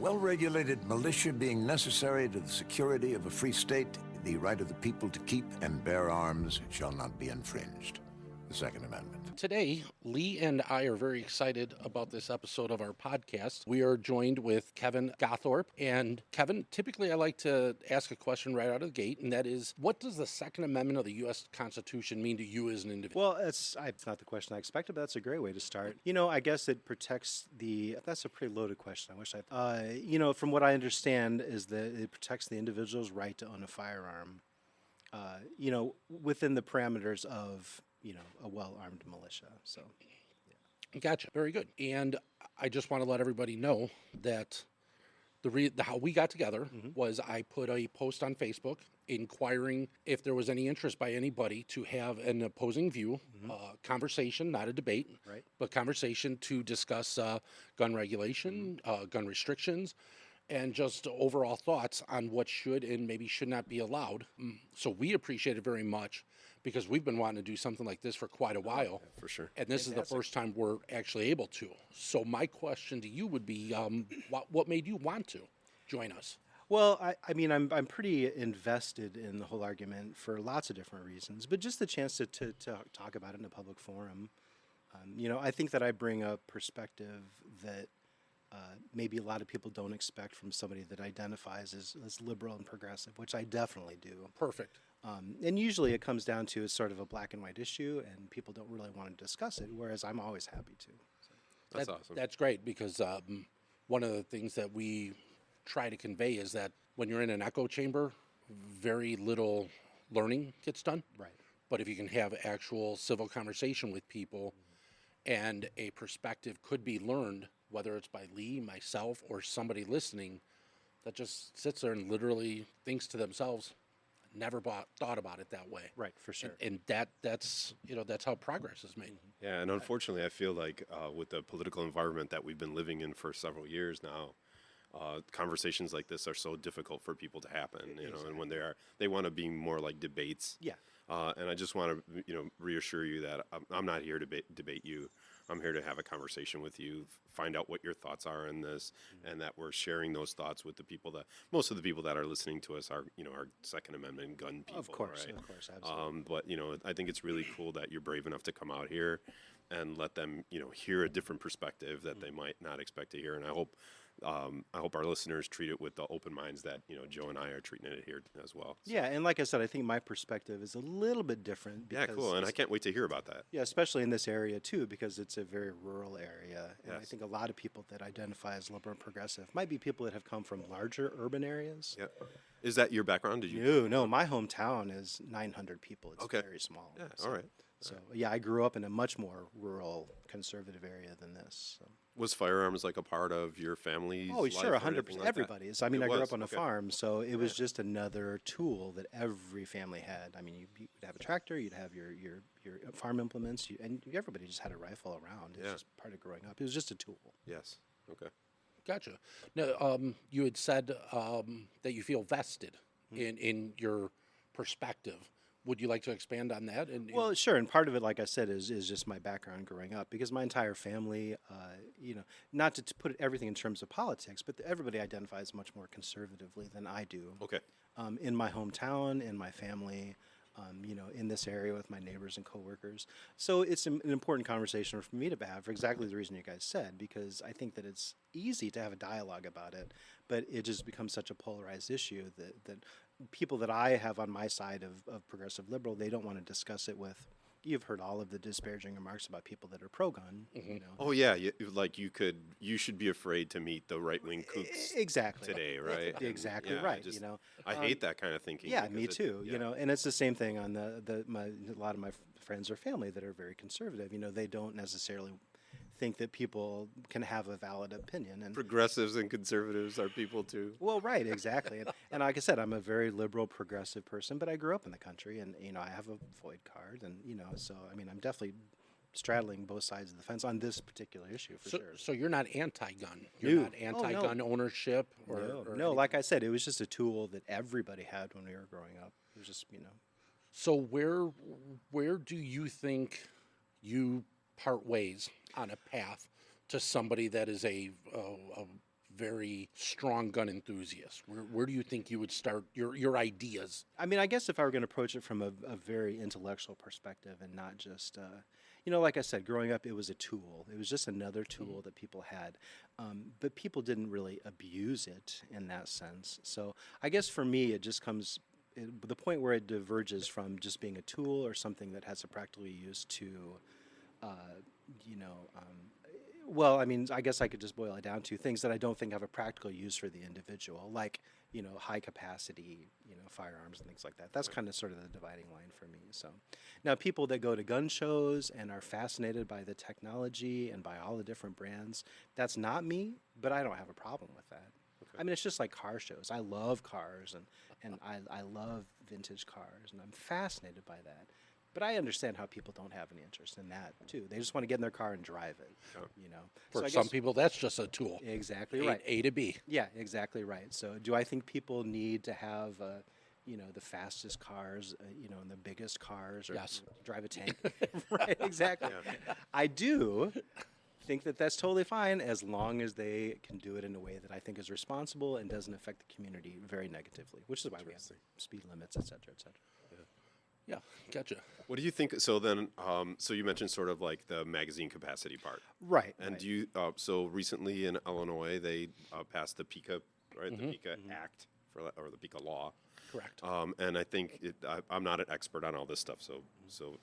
well-regulated militia being necessary to the security of a free state, the right of the people to keep and bear arms shall not be infringed. The Second Amendment. Today, Leigh and I are very excited about this episode of our podcast. We are joined with Kevin Gothorpe. And Kevin, typically I like to ask a question right out of the gate, and that is, what does the Second Amendment of the U.S. Constitution mean to you as an individual? Well, it's not the question I expected, but that's a great way to start. I guess it protects that's a pretty loaded question. I wish from what I understand is that it protects the individual's right to own a firearm, within the parameters of a well-armed militia. So, yeah. Gotcha. Very good. And I just want to let everybody know that how we got together was I put a post on Facebook inquiring if there was any interest by anybody to have an opposing view, conversation, not a debate, right, but conversation to discuss gun regulation, gun restrictions, and just overall thoughts on what should and maybe should not be allowed. So we appreciate it very much because we've been wanting to do something like this for quite a while. Yeah, for sure. And this is the first time we're actually able to. So my question to you would be, what made you want to join us? Well, I'm pretty invested in the whole argument for lots of different reasons, but just the chance to talk about it in a public forum. I think that I bring a perspective that maybe a lot of people don't expect from somebody that identifies as liberal and progressive, which I definitely do. Perfect. And usually it comes down to sort of a black and white issue, and people don't really want to discuss it, whereas I'm always happy to. So. That's awesome. That's great because one of the things that we try to convey is that when you're in an echo chamber, very little learning gets done. Right. But if you can have actual civil conversation with people and a perspective could be learned, whether it's by Leigh, myself, or somebody listening that just sits there and literally thinks to themselves, never thought about it that way. Right, for sure. And that's how progress is made. Yeah, and unfortunately, I feel like with the political environment that we've been living in for several years now, conversations like this are so difficult for people to happen. And when they want to be more like debates. Yeah. And I just want to reassure you that I'm not here to debate you. I'm here to have a conversation with you, find out what your thoughts are in this, and that we're sharing those thoughts with the people most of the people that are listening to us are, our Second Amendment gun people. Of course, right? Absolutely. But, I think it's really cool that you're brave enough to come out here and let them, hear a different perspective that they might not expect to hear. And I hope our listeners treat it with the open minds that, Joe and I are treating it here as well. So. Yeah, and like I said, I think my perspective is a little bit different. Yeah, cool, and I can't wait to hear about that. Yeah, especially in this area, too, because it's a very rural area. And yes. I think a lot of people that identify as liberal and progressive might be people that have come from larger urban areas. Yeah. Is that your background? Did you? No, my hometown is 900 people. It's very small. Yeah, all right. So, yeah, I grew up in a much more rural, conservative area than this. So. Was firearms like a part of your family's life? Oh, sure, 100%. Like everybody's. I grew up on a farm, so it was just another tool that every family had. You'd have a tractor, you'd have your farm implements, and everybody just had a rifle around. It was just part of growing up. It was just a tool. Yes. Okay. Gotcha. Now, you had said that you feel vested in your perspective. Would you like to expand on that? Well, sure. And part of it, like I said, is just my background growing up, because my entire family, not to put everything in terms of politics, but everybody identifies much more conservatively than I do. Okay. In my hometown, in my family, in this area with my neighbors and coworkers. So it's an important conversation for me to have for exactly the reason you guys said, because I think that it's easy to have a dialogue about it, but it just becomes such a polarized issue that people that I have on my side of progressive liberal, they don't want to discuss it with. You've heard all of the disparaging remarks about people that are pro-gun. Oh yeah, you should be afraid to meet the right-wing kooks. Exactly today, right? Exactly yeah, right. I hate that kind of thinking. Yeah, me too. And it's the same thing on a lot of my friends or family that are very conservative. They don't necessarily think that people can have a valid opinion. And progressives and conservatives are people too. Well, right, exactly. And like I said, I'm a very liberal, progressive person, but I grew up in the country, and I have a FOID card, and so I'm definitely straddling both sides of the fence on this particular issue for sure. So you're not anti-gun. You're not anti-gun ownership, no. Like I said, it was just a tool that everybody had when we were growing up. It was just So where do you think you part ways on a path to somebody that is a very strong gun enthusiast? Where do you think you would start your ideas? I mean, I guess if I were going to approach it from a very intellectual perspective and not just, like I said, growing up, it was a tool. It was just another tool that people had. But people didn't really abuse it in that sense. So I guess for me, it just comes, the point where it diverges from just being a tool or something that has a practical use to, well, I mean, I guess I could just boil it down to things that I don't think have a practical use for the individual, like, high capacity, firearms and things like that. That's kind of sort of the dividing line for me. So now people that go to gun shows and are fascinated by the technology and by all the different brands, that's not me, but I don't have a problem with that. I mean, it's just like car shows. I love cars and I love vintage cars and I'm fascinated by that. But I understand how people don't have any interest in that too. They just want to get in their car and drive it, For So I some guess- people, that's just a tool. Exactly right. A to B. Yeah, exactly right. So do I think people need to have, the fastest cars, and the biggest cars, or Yes. drive a tank? Right, exactly. I do think that that's totally fine as long as they can do it in a way that I think is responsible and doesn't affect the community very negatively, which is why we have speed limits, et cetera, et cetera. Yeah, gotcha. What do you think? So then, so you mentioned sort of like the magazine capacity part. Right. And right. do you, so recently in Illinois, they passed the PICA, right? The PICA Act or the PICA law. Correct. And I think I'm not an expert on all this stuff, so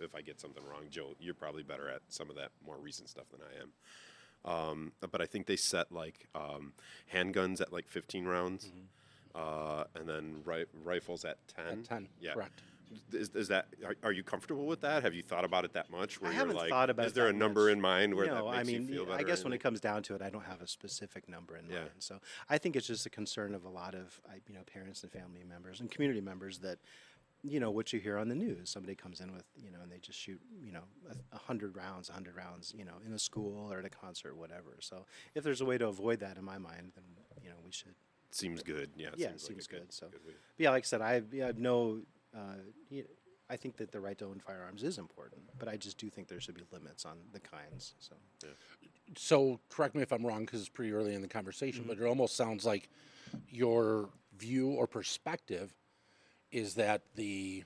if I get something wrong, Joe, you're probably better at some of that more recent stuff than I am. But I think they set like handguns at like 15 rounds, and then rifles at 10. At 10, Yeah. correct. Is that? Are you comfortable with that? Have you thought about it that much? Where I you're haven't like, thought about is it there a that number much. in mind where that No, makes I mean, you feel better? I guess when or it comes down to it, I don't have a specific number in Yeah. mind. So I think it's just a concern of a lot of, parents and family members and community members that, what you hear on the news. Somebody comes in with, and they just shoot, 100 rounds, in a school or at a concert, whatever. So if there's a way to avoid that in my mind, then, we should. Seems good. Yeah. It like seems a good. So, good way. but yeah, like I said, I have no, I think that the right to own firearms is important, but I just do think there should be limits on the kinds. So. So correct me if I'm wrong because it's pretty early in the conversation, but it almost sounds like your view or perspective is that the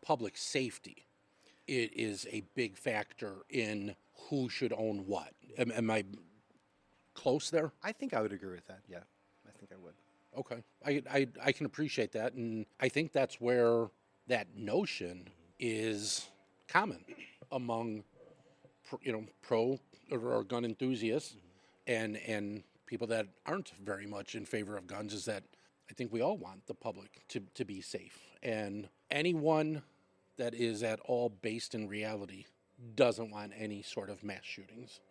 public safety it is a big factor in who should own what. Am I close there? I think I would agree with that. Yeah, I think I would. Okay, I can appreciate that, and I think that's where that notion is common among pro or gun enthusiasts and people that aren't very much in favor of guns. Is that I think we all want the public to be safe, and anyone that is at all based in reality doesn't want any sort of mass shootings.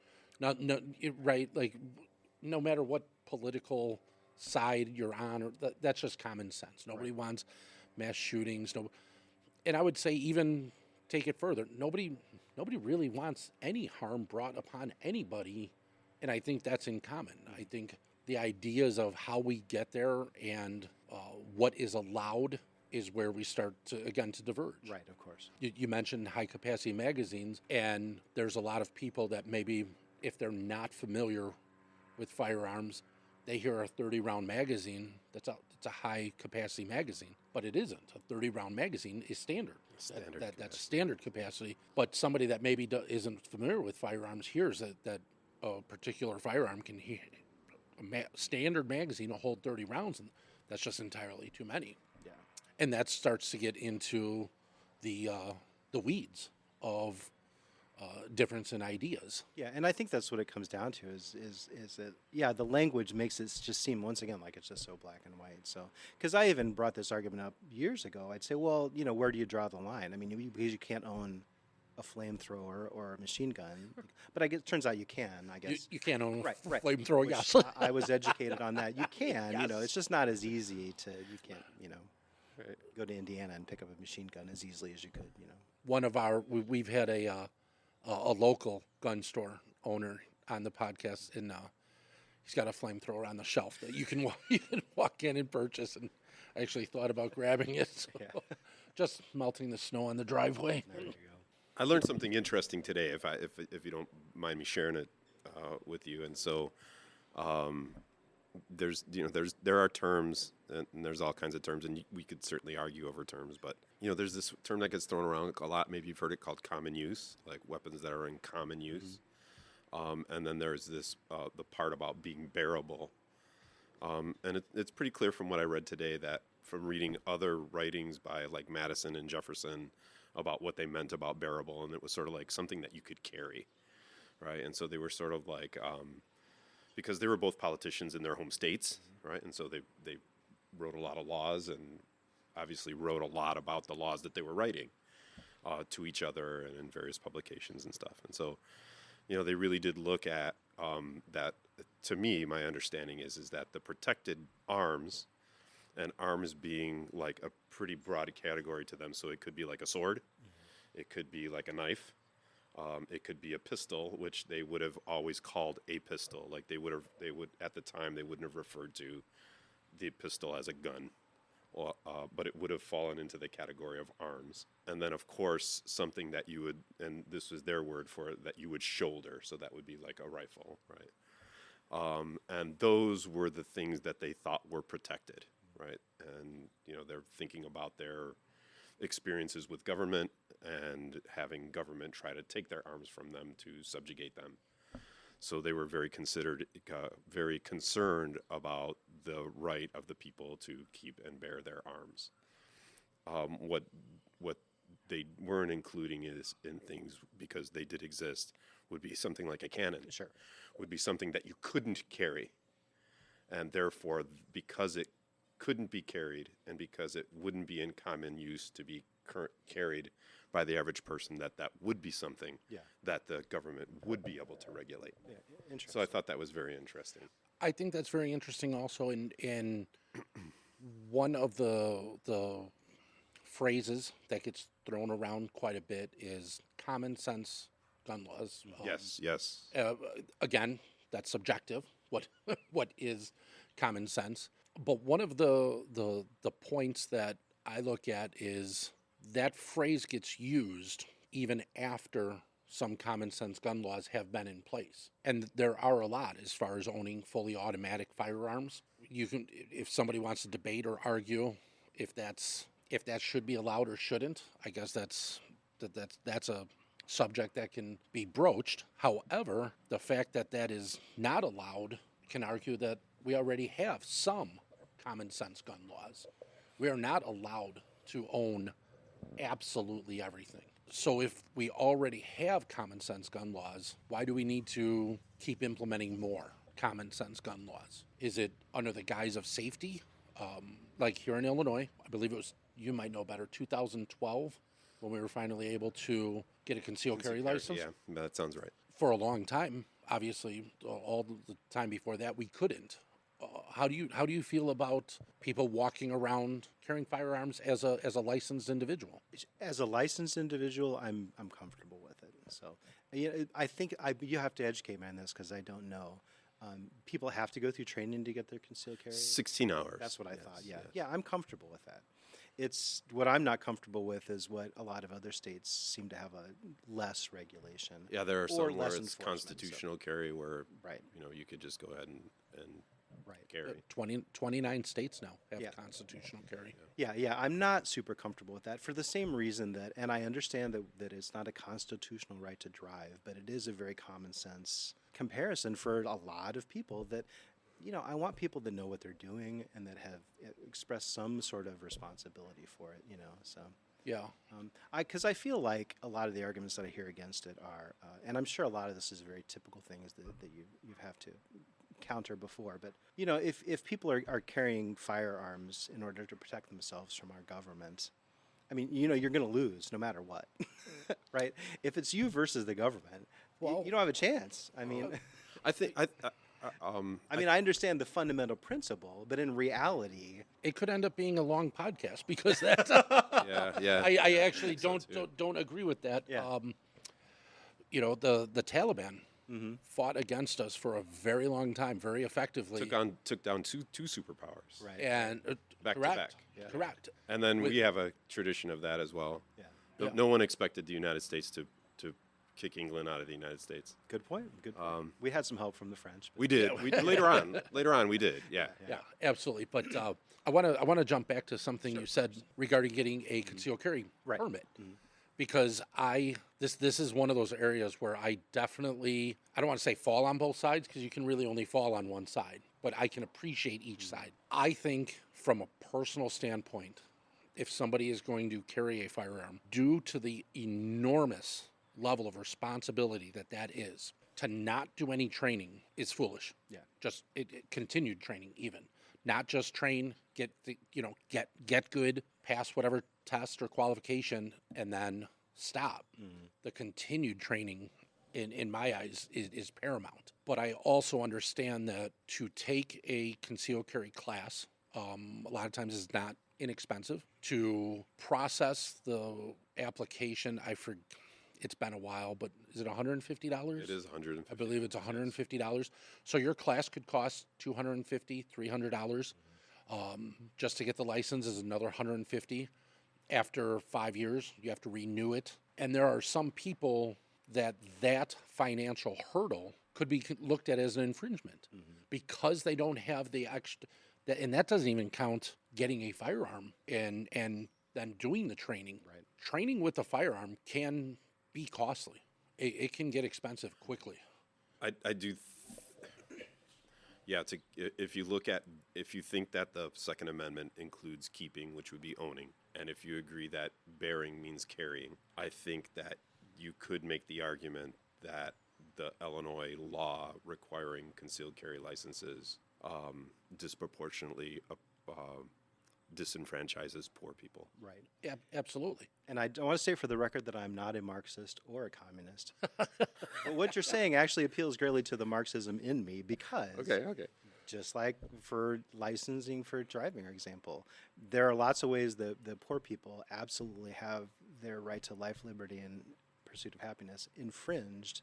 Right? Like no matter what political side you're on, or that's just common sense. Nobody wants mass shootings. No, and I would say even take it further. Nobody really wants any harm brought upon anybody, and I think that's in common. I think the ideas of how we get there and what is allowed is where we start to diverge. Right, of course. You mentioned high capacity magazines, and there's a lot of people that maybe if they're not familiar with firearms, they hear a 30-round magazine. That's a high capacity magazine, but it isn't. A 30-round magazine is standard. That's standard capacity. But somebody that maybe isn't familiar with firearms hears that a particular firearm can standard magazine will hold 30 rounds, and that's just entirely too many. Yeah. And that starts to get into the weeds of difference in ideas. Yeah, and I think that's what it comes down to is that the language makes it just seem once again like it's just so black and white. So because I even brought this argument up years ago, I'd say, well, where do you draw the line? I mean, because you can't own a flamethrower or a machine gun, but I guess it turns out you can. I guess You can't own right. a flamethrower, Which yes. I was educated on that. You can, it's just not as easy to. You can't, go to Indiana and pick up a machine gun as easily as you could. One of we've had a local gun store owner on the podcast, and he's got a flamethrower on the shelf that you can walk in and purchase. And I actually thought about grabbing it, so just melting the snow on the driveway. There you go. I learned something interesting today. If you don't mind me sharing it with you, and so there are terms, and there's all kinds of terms, and we could certainly argue over terms, but there's this term that gets thrown around a lot. Maybe you've heard it called common use, like weapons that are in common use. And then there's this the part about being bearable, and it's pretty clear from what I read today, that from reading other writings by like Madison and Jefferson about what they meant about bearable, and it was sort of like something that you could carry, right? And so they were sort of like because they were both politicians in their home states, right? And so they wrote a lot of laws, and obviously wrote a lot about the laws that they were writing to each other and in various publications and stuff. And so, they really did look at that. To me, my understanding is that the protected arms, and arms being like a pretty broad category to them. So it could be like a sword, it could be like a knife, it could be a pistol, which they would have always called a pistol. Like they would at the time, they wouldn't have referred to the pistol as a gun, but it would have fallen into the category of arms. And then, of course, something that you would, and this was their word for it, that you would shoulder. So that would be like a rifle, right? And those were the things that they thought were protected, right? And, they're thinking about their experiences with government and having government try to take their arms from them to subjugate them. So they were very concerned about the right of the people to keep and bear their arms. What they weren't including is in things, because they did exist, would be something like a cannon. Sure. Would be something that you couldn't carry, and therefore, because it couldn't be carried, and because it wouldn't be in common use to be carried by the average person, that would be something that the government would be able to regulate. Yeah, interesting. So I thought that was very interesting. I think that's very interesting also in one of the phrases that gets thrown around quite a bit is common sense gun laws. Yes. Again, that's subjective. What is common sense? But one of the points that I look at is that phrase gets used even after some common sense gun laws have been in place. And there are a lot as far as owning fully automatic firearms. You can, if somebody wants to debate or argue if that should be allowed or shouldn't, I guess that's a subject that can be broached. However, the fact that is not allowed can argue that we already have some common sense gun laws. We are not allowed to own absolutely everything. So if we already have common sense gun laws, why do we need to keep implementing more common sense gun laws? Is it under the guise of safety? Like here in Illinois, I believe it was, you might know better, 2012, when we were finally able to get a concealed carry license. Yeah, that sounds right. For a long time, obviously, all the time before that, we couldn't. How do you feel about people walking around carrying firearms as a licensed individual? As a licensed individual, I'm comfortable with it. So, I think you have to educate me on this because I don't know. People have to go through training to get their concealed carry. 16 hours. That's what I thought. Yeah, yes. yeah, I'm comfortable with that. It's what I'm not comfortable with is what a lot of other states seem to have a less regulation. Yeah, there are or some where less it's enforcement, constitutional carry where Right. you could just go ahead and Right. carry. 29 states now have Yeah. constitutional carry. Yeah, I'm not super comfortable with that for the same reason that, and I understand that it's not a constitutional right to drive, but it is a very common sense comparison for a lot of people that, I want people to know what they're doing and that have expressed some sort of responsibility for it, so. Yeah. Because I feel like a lot of the arguments that I hear against it are, and I'm sure a lot of this is very typical things that you have to counter before, but if people are carrying firearms in order to protect themselves from our government, I mean, you're going to lose no matter what, right? If it's you versus the government, Well- you don't have a chance. I mean, I think I understand the fundamental principle, but in reality, It could end up being a long podcast because that yeah. I actually think so, too. don't agree with that. Yeah. The Taliban fought against us for a very long time, very effectively. took down two superpowers. right? And Back to correct, back. Yeah. correct. And then we have a tradition of that as well. Yeah. No, Yeah. no one expected the United States to kick England out of the United States. Good point. Good point. We had some help from the French. But We did. We later on we did. Yeah. Yeah, absolutely. But I want to jump back to something you said regarding getting a concealed carry permit, because this is one of those areas where I definitely, I don't want to say fall on both sides, because you can really only fall on one side, but I can appreciate each side. I think from a personal standpoint, if somebody is going to carry a firearm, due to the enormous level of responsibility that is, to not do any training is foolish. Yeah. Just continued training, even not just train, get good, pass whatever test or qualification, and then stop. The continued training, in my eyes, is paramount. But I also understand that to take a concealed carry class, a lot of times is not inexpensive. To process the application, it's been a while, but is it $150? It is $150. I believe it's $150. So your class could cost $250, $300. Just to get the license is another $150. After 5 years, you have to renew it. And there are some people that financial hurdle could be looked at as an infringement because they don't have the extra. And that doesn't even count getting a firearm and then doing the training. Right. Training with a firearm can be costly. It can get expensive quickly. I do. Yeah, if you think that the Second Amendment includes keeping, which would be owning, and if you agree that bearing means carrying, I think that you could make the argument that the Illinois law requiring concealed carry licenses disproportionately disenfranchises poor people. Right. Yeah, absolutely. And I want to say for the record that I'm not a Marxist or a communist. But what you're saying actually appeals greatly to the Marxism in me, because Okay. just like for licensing for driving, for example, there are lots of ways that the poor people absolutely have their right to life, liberty, and pursuit of happiness infringed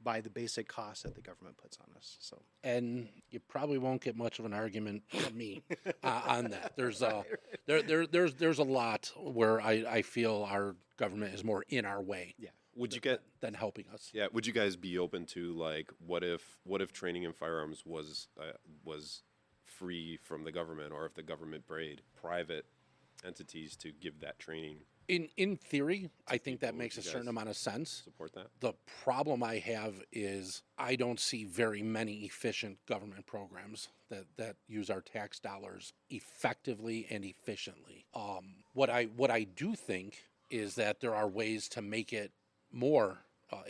by the basic costs that the government puts on us. So, And you probably won't get much of an argument from me on that. There's there's a lot where I feel our government is more in our way. yeah. Would you get? Than helping us. Yeah. Would you guys be open to, like, what if training in firearms was free from the government, or if the government paid private entities to give that training? In theory, I think that people, makes a would you certain guys amount of sense. Support that? The problem I have is I don't see very many efficient government programs that use our tax dollars effectively and efficiently. What I do think is that there are ways to make it more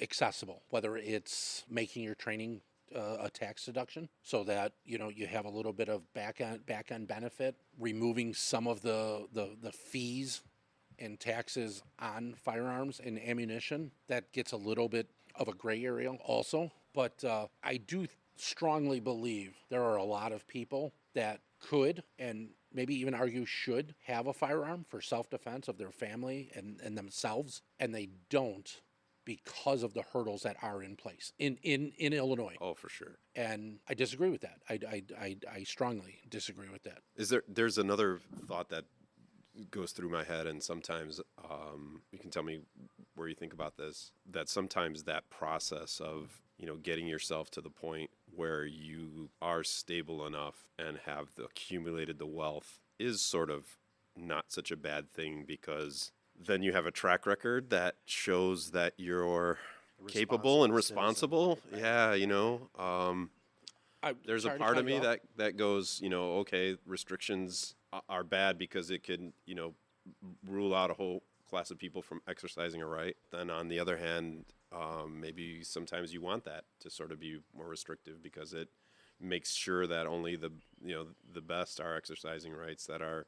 accessible, whether it's making your training a tax deduction so that you have a little bit of back end benefit, removing some of the fees and taxes on firearms and ammunition. That gets a little bit of a gray area also. But I do strongly believe there are a lot of people that could, and maybe even argue should, have a firearm for self-defense of their family and themselves, and they don't because of the hurdles that are in place in Illinois. Oh, for sure. And I disagree with that. I strongly disagree with that. There's another thought that goes through my head, and sometimes you can tell me where you think about this, that sometimes that process of getting yourself to the point where you are stable enough and have accumulated the wealth is sort of not such a bad thing, because then you have a track record that shows that you're capable and responsible. Yeah, there's a part of me that goes, okay, restrictions are bad because it can, rule out a whole class of people from exercising a right. Then on the other hand, maybe sometimes you want that to sort of be more restrictive, because it makes sure that only the best are exercising rights that are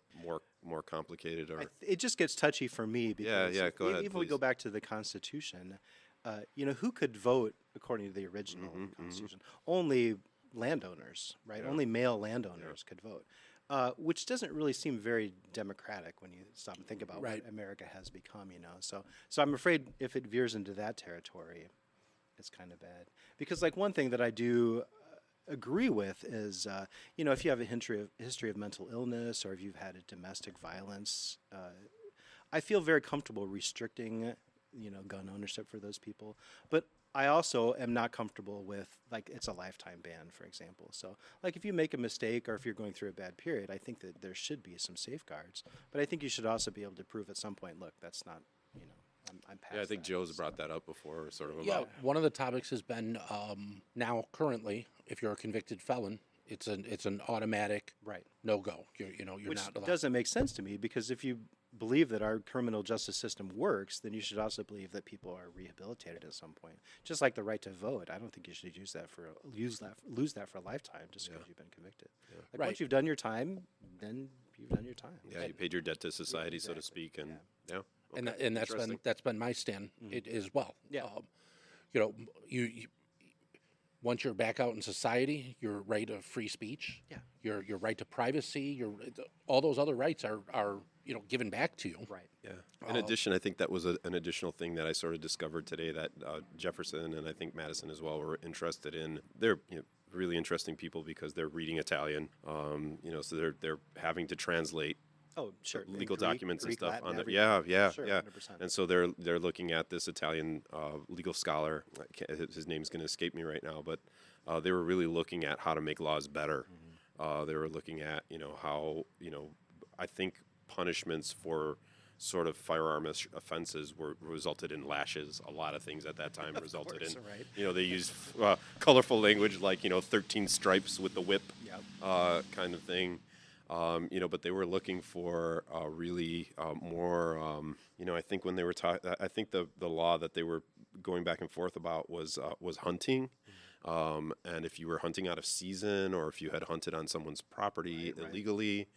more complicated. Or It just gets touchy for me, because go ahead, even we go back to the Constitution, who could vote according to the original Constitution? Only landowners, right? Yeah. Only male landowners could vote, which doesn't really seem very democratic when you stop and think about Right. what America has become. So I'm afraid if it veers into that territory, it's kind of bad. Because one thing that I do agree with is, if you have a history of mental illness, or if you've had a domestic violence, I feel very comfortable restricting gun ownership for those people. But I also am not comfortable with, like, it's a lifetime ban, for example. So, like, if you make a mistake or if you're going through a bad period, I think that there should be some safeguards. But I think you should also be able to prove at some point, look, that's not, I'm past Yeah, I think that. Joe's brought that up before, sort of Yeah, about. one of the topics has been now currently, if you're a convicted felon, it's an automatic Right. no go. You're Which not allowed. doesn't make sense to me, because if you believe that our criminal justice system works, then you should also believe that people are rehabilitated at some point. Just like the right to vote, I don't think you should lose that for a lifetime just because you've been convicted. Like, Right. once you've done your time, then you've done your time. Yeah, you paid your debt to society, so to Exactly, speak, and yeah. yeah. and okay, that's been interesting. my stand it as well. Yeah. You once you're back out in society, your right of free speech, Yeah. your right to privacy, all those other rights are given back to you. Right. Yeah. In addition, I think that was an additional thing that I sort of discovered today that Jefferson and I think Madison as well were interested in. They're really interesting people because they're reading Italian, so they're having to translate Oh, sure. And legal Greek- documents Greek, and stuff Latin, on the everything. yeah Sure, yeah 100%. and so they're looking at this Italian legal scholar. His name's going to escape me right now, but they were really looking at how to make laws better. They were looking at how I think punishments for sort of firearm offenses resulted in lashes. A lot of things at that time resulted course, in right. they used colorful language like 13 stripes with the whip Yep. kind of thing. But they were looking for really more. I think when they were I think the law that they were going back and forth about was hunting, and if you were hunting out of season or if you had hunted on someone's property illegally,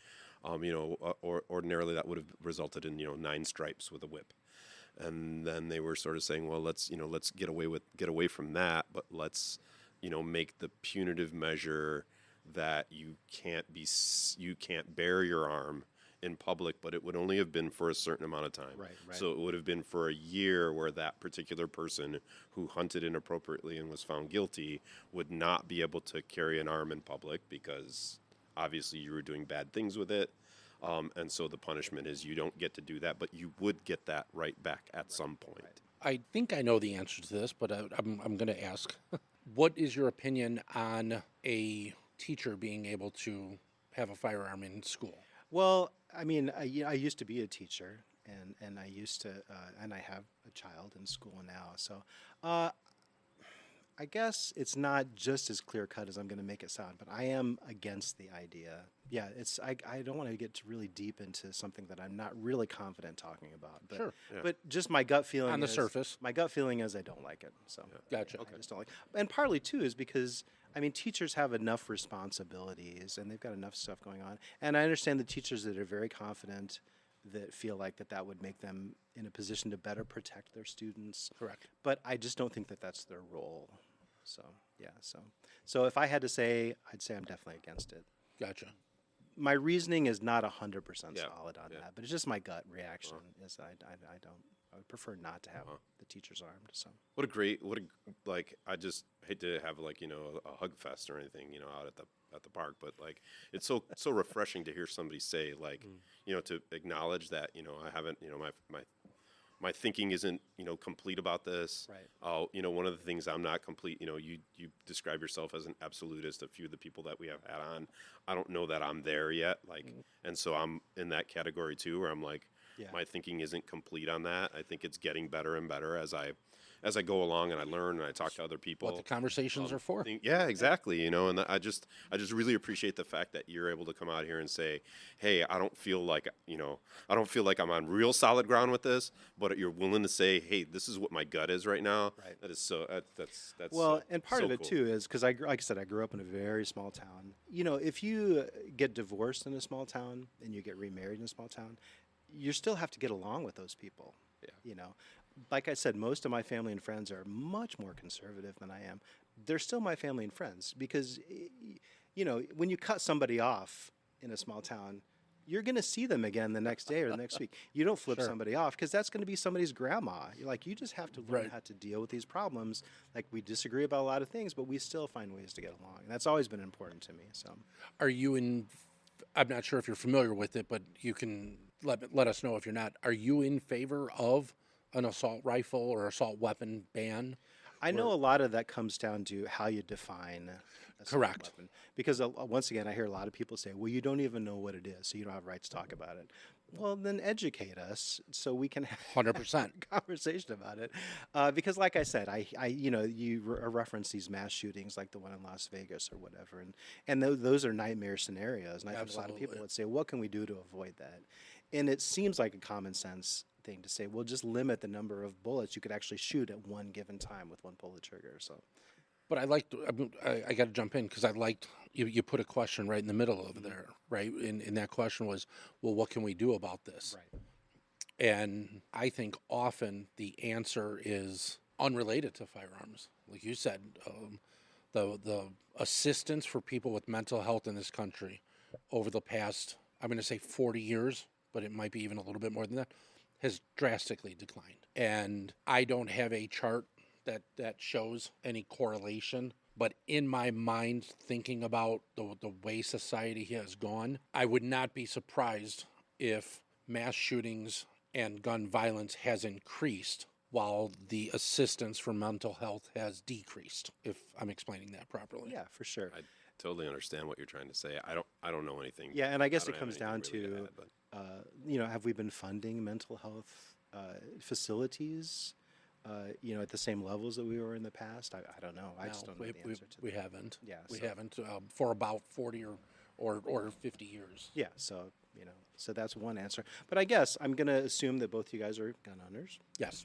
or ordinarily that would have resulted in 9 stripes with a whip. And then they were sort of saying, well, let's get away from that, but let's make the punitive measure that you can't bear your arm in public, but it would only have been for a certain amount of time. Right. So it would have been for a year where that particular person who hunted inappropriately and was found guilty would not be able to carry an arm in public because obviously you were doing bad things with it. And so the punishment is you don't get to do that, but you would get that right back at some point. I think I know the answer to this, but I'm going to ask. What is your opinion on a teacher being able to have a firearm in school? Well, I mean, I used to be a teacher, and I used to, and I have a child in school now. So, I guess it's not just as clear cut as I'm going to make it sound, but I am against the idea. Yeah, I don't want to get really deep into something that I'm not really confident talking about. But, Sure. But just my gut feeling On the is, surface. my gut feeling is I don't like it. So Gotcha. I just don't like. And partly too is because I mean teachers have enough responsibilities and they've got enough stuff going on. And I understand the teachers that are very confident that feel like that would make them in a position to better protect their students. Correct. But I just don't think that that's their role. So yeah. So if I had to say, I'd say I'm definitely against it. Gotcha. My reasoning is not 100% Yeah, solid on yeah. that, but it's just my gut reaction. Is I would prefer not to have the teachers armed. So I just hate to have a hug fest or anything out at the park, but it's so refreshing to hear somebody say to acknowledge that I haven't my thinking isn't complete about this. Right. One of the things I'm not complete. You describe yourself as an absolutist. A few of the people that we have had on, I don't know that I'm there yet. And so I'm in that category too, where I'm like, Yeah. my thinking isn't complete on that. I think it's getting better and better as I go along and I learn and I talk to other people. What the conversations are for. Yeah, exactly. And I just really appreciate the fact that you're able to come out here and say, "Hey, I don't feel like I'm on real solid ground with this," but you're willing to say, "Hey, this is what my gut is right now." Right. That is so. That's well, and part so of it cool. too is because like I said, I grew up in a very small town. If you get divorced in a small town and you get remarried in a small town, you still have to get along with those people. Yeah. Like I said, most of my family and friends are much more conservative than I am. They're still my family and friends because, when you cut somebody off in a small town, you're going to see them again the next day or the next week. You don't flip Sure. somebody off because that's going to be somebody's grandma. You just have to learn Right. how to deal with these problems. We disagree about a lot of things, but we still find ways to get along. And that's always been important to me. So. Are you in? I'm not sure if you're familiar with it, but you can let us know if you're not. Are you in favor of an assault rifle or assault weapon ban. I know a lot of that comes down to how you define a certain Correct. weapon. Because once again, I hear a lot of people say, well, you don't even know what it is, so you don't have rights to talk about it. Well, then educate us so we can have 100%. a conversation about it. Because like I said, you reference these mass shootings like the one in Las Vegas or whatever. And those are nightmare scenarios. And I think a lot of people Absolutely. would say, what can we do to avoid that? And it seems like a common sense thing to say, well, just limit the number of bullets you could actually shoot at one given time with one bullet trigger. So, But I liked, I got to jump in because I liked, you put a question right in the middle of there, right? And that question was, well, what can we do about this? right. And I think often the answer is unrelated to firearms. Like you said, the assistance for people with mental health in this country over the past, I'm going to say 40 years, but it might be even a little bit more than that, has drastically declined. And I don't have a chart that shows any correlation, but in my mind, thinking about the way society has gone, I would not be surprised if mass shootings and gun violence has increased while the assistance for mental health has decreased, if I'm explaining that properly. Yeah, for sure. I totally understand what you're trying to say. I don't know anything. Yeah, and I guess don't it have comes anything down really to, add, but- have we been funding mental health facilities, at the same levels that we were in the past? I don't know. I just No, don't know the answer to we that. haven't. Yeah, We so- haven't for about 40 or 50 years. Yeah, so, so that's one answer. But I guess I'm going to assume that both you guys are gun owners, Yes,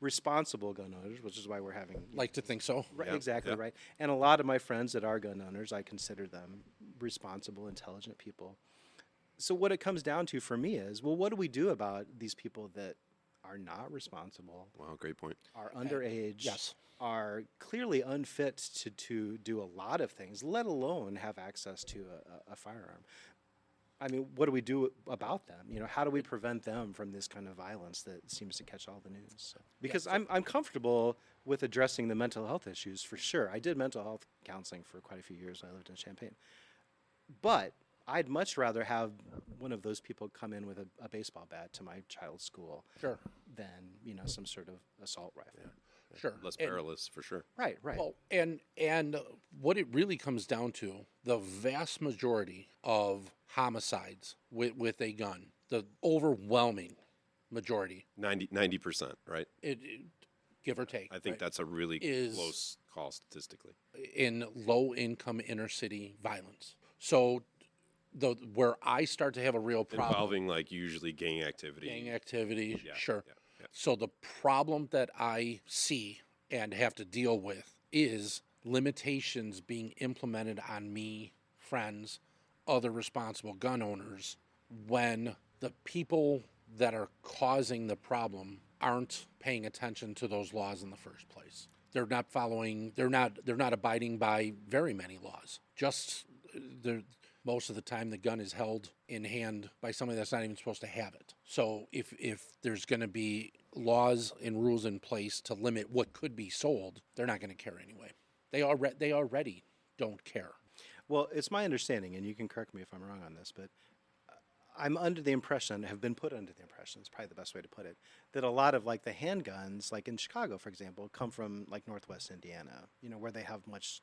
responsible gun owners, which is why we're having like to think so. Right, Yeah, exactly yeah. right. And a lot of my friends that are gun owners, I consider them responsible, intelligent people. So what it comes down to for me is, well, what do we do about these people that are not responsible, Wow, great point. are underage, yes. are clearly unfit to do a lot of things, let alone have access to a firearm? I mean, what do we do about them? How do we prevent them from this kind of violence that seems to catch all the news? So, because I'm comfortable with addressing the mental health issues for sure. I did mental health counseling for quite a few years when I lived in Champaign. But I'd much rather have one of those people come in with a baseball bat to my child's school Sure, than, some sort of assault rifle. sure. Less And- perilous for sure. Right, right. Well, and what it really comes down to, the vast majority of homicides with a gun, the overwhelming majority, 90%, right? give or take, I think right, that's a really is- close call statistically. in low-income inner-city violence. So, where I start to have a real problem, Involving like usually gang activity. gang activity, Yeah, sure. yeah. So the problem that I see and have to deal with is limitations being implemented on me, friends, other responsible gun owners, when the people that are causing the problem aren't paying attention to those laws in the first place. They're not following, they're not abiding by very many laws. Just most of the time the gun is held in hand by somebody that's not even supposed to have it. So if there's going to be laws and rules in place to limit what could be sold, they're not going to care anyway. They already don't care. Well, it's my understanding, and you can correct me if I'm wrong on this, but I'm under the impression, have been put under the impression, it's probably the best way to put it, that a lot of like the handguns, like in Chicago, for example, come from like Northwest Indiana, where they have much,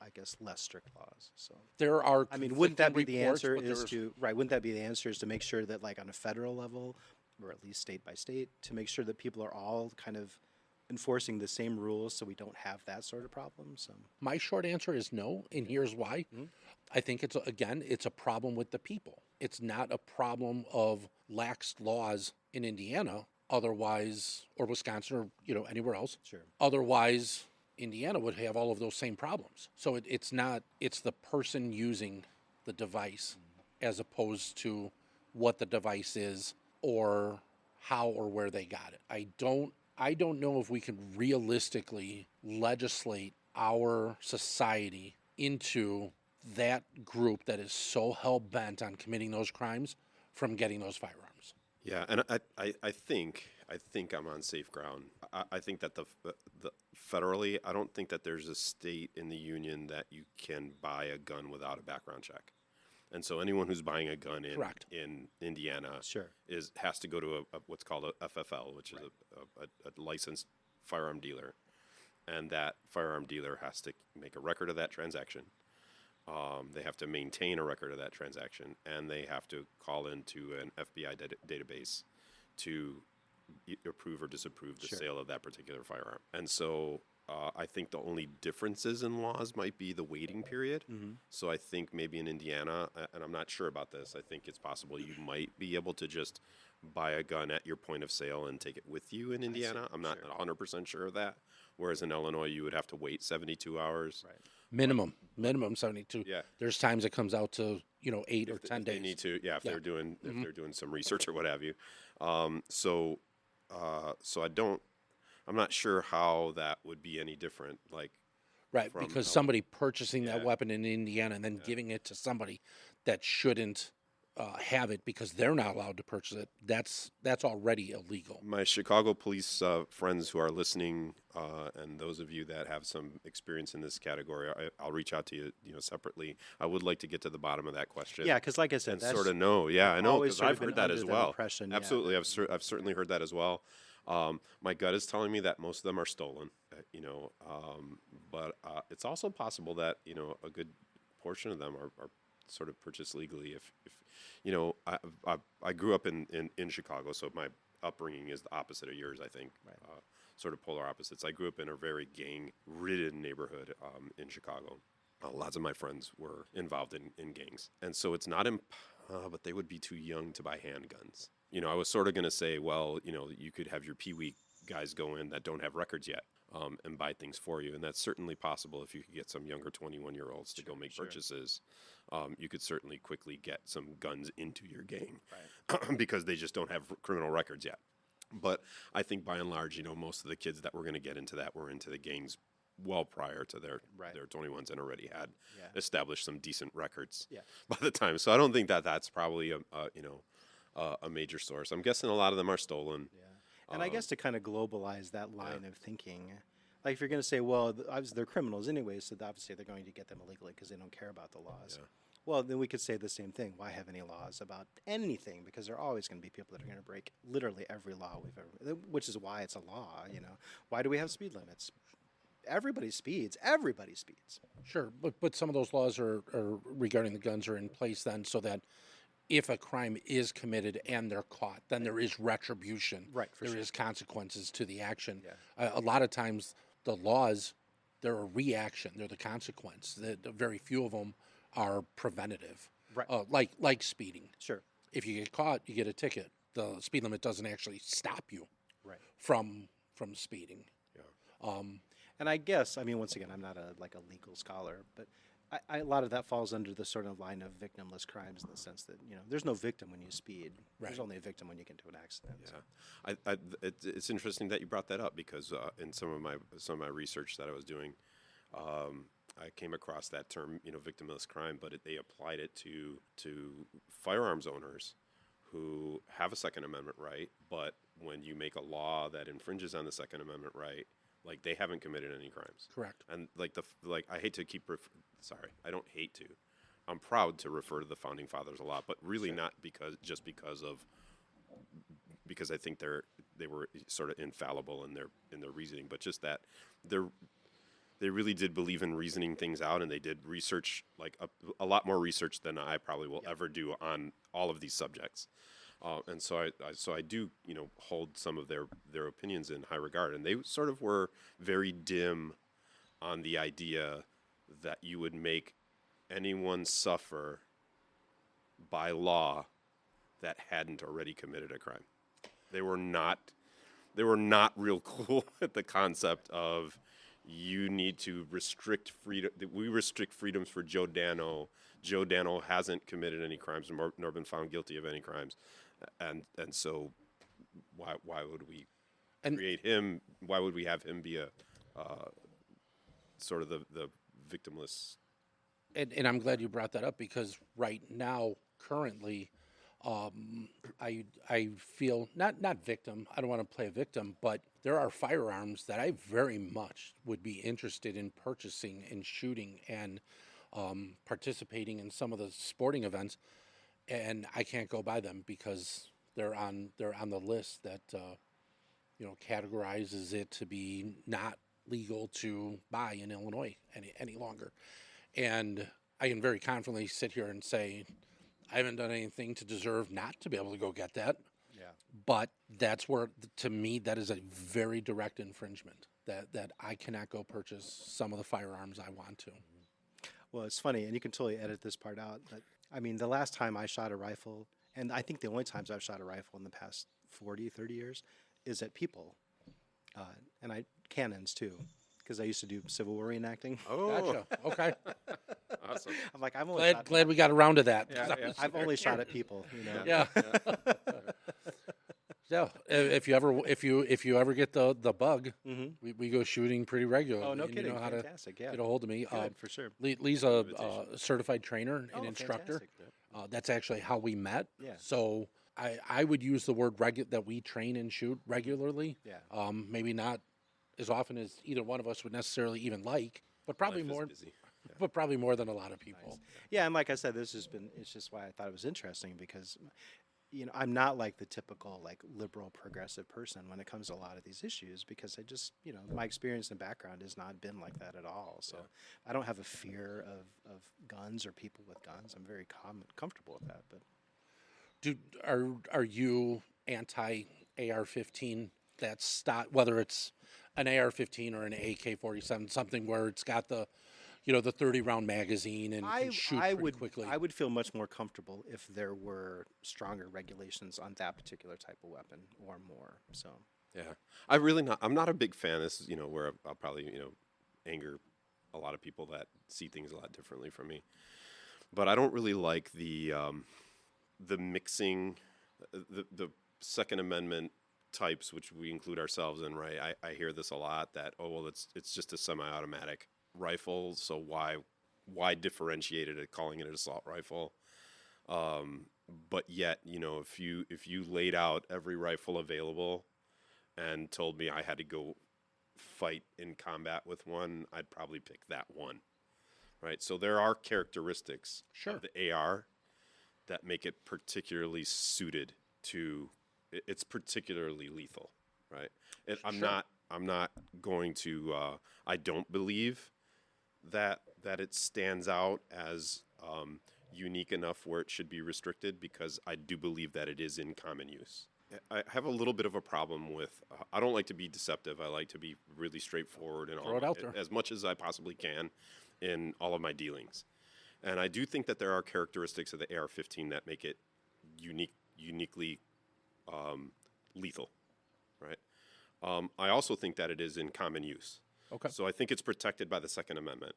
I guess, less strict laws. So, There are I mean, wouldn't that be conflicting the reports, answer but is there's- to, right, wouldn't that be the answer is to make sure that like on a federal level, or at least state by state, to make sure that people are all kind of enforcing the same rules so we don't have that sort of problem? So, My short answer is no, and here's why. I think it's a problem with the people. It's not a problem of lax laws in Indiana, otherwise, or Wisconsin, or anywhere else. sure. Otherwise, Indiana would have all of those same problems. So it's not. It's the person using the device, as opposed to what the device is or how or where they got it. I don't know if we can realistically legislate our society into that group that is so hell-bent on committing those crimes from getting those firearms. Yeah, and I think I'm on safe ground. I think that the federally, I don't think that there's a state in the union that you can buy a gun without a background check. And so anyone who's buying a gun Correct. in Indiana Sure. has to go to what's called a FFL, which is a licensed firearm dealer, and that firearm dealer has to make a record of that transaction. They have to maintain a record of that transaction, and they have to call into an FBI database to approve or disapprove the sale of that particular firearm. And so I think the only differences in laws might be the waiting period. So I think maybe in Indiana, and I'm not sure about this, I think it's possible you might be able to just buy a gun at your point of sale and take it with you in Indiana. I'm not 100% sure of that. Whereas in Illinois, you would have to wait 72 hours. Right. Minimum 72. Yeah. There's times it comes out to 8 or 10 If days. they need to, if they're doing some research or what have you. So I'm not sure how that would be any different. Like, Right, from because how- somebody purchasing that Yeah. weapon in Indiana and then giving it to somebody that shouldn't have it because they're not allowed to purchase it, that's already illegal. my Chicago police friends who are listening, and those of you that have some experience in this category, I'll reach out to you, separately. I would like to get to the bottom of that question. Yeah, because like I said, and that's sort of know. Yeah, I know, always because sort of I've heard been that under as that well. impression, yeah. Absolutely, I've certainly heard that as well. My gut is telling me that most of them are stolen. But it's also possible that a good portion of them are sort of purchased legally. If I grew up in Chicago, so my upbringing is the opposite of yours. I think, sort of polar opposites. I grew up in a very gang-ridden neighborhood in Chicago. Lots of my friends were involved in gangs, and so it's not but they would be too young to buy handguns. I was sort of going to say, well, you could have your Pee-wee guys go in that don't have records yet and buy things for you, and that's certainly possible if you could get some younger 21-year-olds to go make purchases. You could certainly quickly get some guns into your gang because they just don't have criminal records yet. But I think by and large, most of the kids that were going to get into that were into the gangs well prior to their 21s and already had established some decent records by the time. So I don't think that that's probably a major source. I'm guessing a lot of them are stolen. Yeah. And I guess to kind of globalize that line of thinking, like if you're going to say, well, obviously they're criminals anyway, so obviously they're going to get them illegally because they don't care about the laws. Yeah. Well, then we could say the same thing. Why have any laws about anything? Because there are always going to be people that are going to break literally every law we've ever, which is why it's a law, Why do we have speed limits? Everybody speeds. Everybody speeds. Sure, but some of those laws are regarding the guns are in place then so that if a crime is committed and they're caught, then there is retribution. Right, for There sure. is consequences to the action. Yeah. A lot of times the laws, they're a reaction. They're the consequence. The very few of them are preventative. Right. Like speeding. Sure. If you get caught, you get a ticket. The speed limit doesn't actually stop you Right. from speeding. Yeah. And I guess, once again, I'm not a legal scholar, but a lot of that falls under the sort of line of victimless crimes in the sense that, there's no victim when you speed. Right. There's only a victim when you get into an accident. Yeah, So. it's interesting that you brought that up because in some of my research that I was doing, I came across that term, victimless crime, but they applied it to firearms owners who have a Second Amendment right, but when you make a law that infringes on the Second Amendment right, like they haven't committed any crimes. Correct. And I hate to I don't hate to. I'm proud to refer to the founding fathers a lot, but really not because I think they were sort of infallible in their reasoning, but just that they really did believe in reasoning things out, and they did research, like a lot more research than I probably will ever do on all of these subjects. And so I do, hold some of their opinions in high regard, and they sort of were very dim on the idea that you would make anyone suffer by law that hadn't already committed a crime. They were not real cool at the concept of you need to restrict freedom. We restrict freedoms for Joe Dano. Joe Dano hasn't committed any crimes nor been found guilty of any crimes. And so why would we create him? Why would we have him be a sort of the victimless? And I'm glad you brought that up because right now, currently, I feel not victim. I don't want to play a victim, but there are firearms that I very much would be interested in purchasing and shooting. And participating in some of the sporting events, and I can't go by them because they're on the list that categorizes it to be not legal to buy in Illinois any longer. And I can very confidently sit here and say I haven't done anything to deserve not to be able to go get that. Yeah. But that's where, to me, that is a very direct infringement that I cannot go purchase some of the firearms I want to. Well, it's funny, and you can totally edit this part out, but I mean, the last time I shot a rifle, and I think the only times I've shot a rifle in the past 40, 30 years, is at people. And cannons too, because I used to do Civil War reenacting. Oh, Gotcha. Okay. awesome. I'm like, I'm only Glad we got around to that. I've only shot at people, Yeah. Yeah. If you ever get the bug, we go shooting pretty regularly. Oh, no and kidding. You know how Fantastic, to yeah. get a hold of me. Good, for sure. Lee's a certified trainer and Oh, instructor. fantastic. That's actually how we met. Yeah. So I would use the word that we train and shoot regularly. Yeah. Maybe not as often as either one of us would necessarily even like, but probably Life is more. busy. But probably more than a lot of people. Yeah, and like I said, it's just why I thought it was interesting because, I'm not like the typical like liberal progressive person when it comes to a lot of these issues because I just, my experience and background has not been like that at all. So I don't have a fear of guns or people with guns. I'm very comfortable with that. But Are you anti AR-15? Whether it's an AR-15 or an AK-47, something where it's got the 30-round magazine and can shoot pretty quickly. I would feel much more comfortable if there were stronger regulations on that particular type of weapon or more. So Yeah, I'm not a big fan. This is, where I'll probably, anger a lot of people that see things a lot differently from me. But I don't really like the mixing, the Second Amendment types, which we include ourselves in, right? I hear this a lot that, it's just a semi-automatic rifle, so why differentiate it, calling it an assault rifle? But yet, if you laid out every rifle available and told me I had to go fight in combat with one, I'd probably pick that one, right? So there are characteristics of the AR that make it particularly suited to. It's particularly lethal, right? I'm not going to. I don't believe that it stands out as unique enough where it should be restricted because I do believe that it is in common use. I have a little bit of a problem with. I don't like to be deceptive. I like to be really straightforward and Throw it out there as much as I possibly can in all of my dealings. And I do think that there are characteristics of the AR-15 that make it uniquely lethal, right? I also think that it is in common use. Okay. So I think it's protected by the Second Amendment.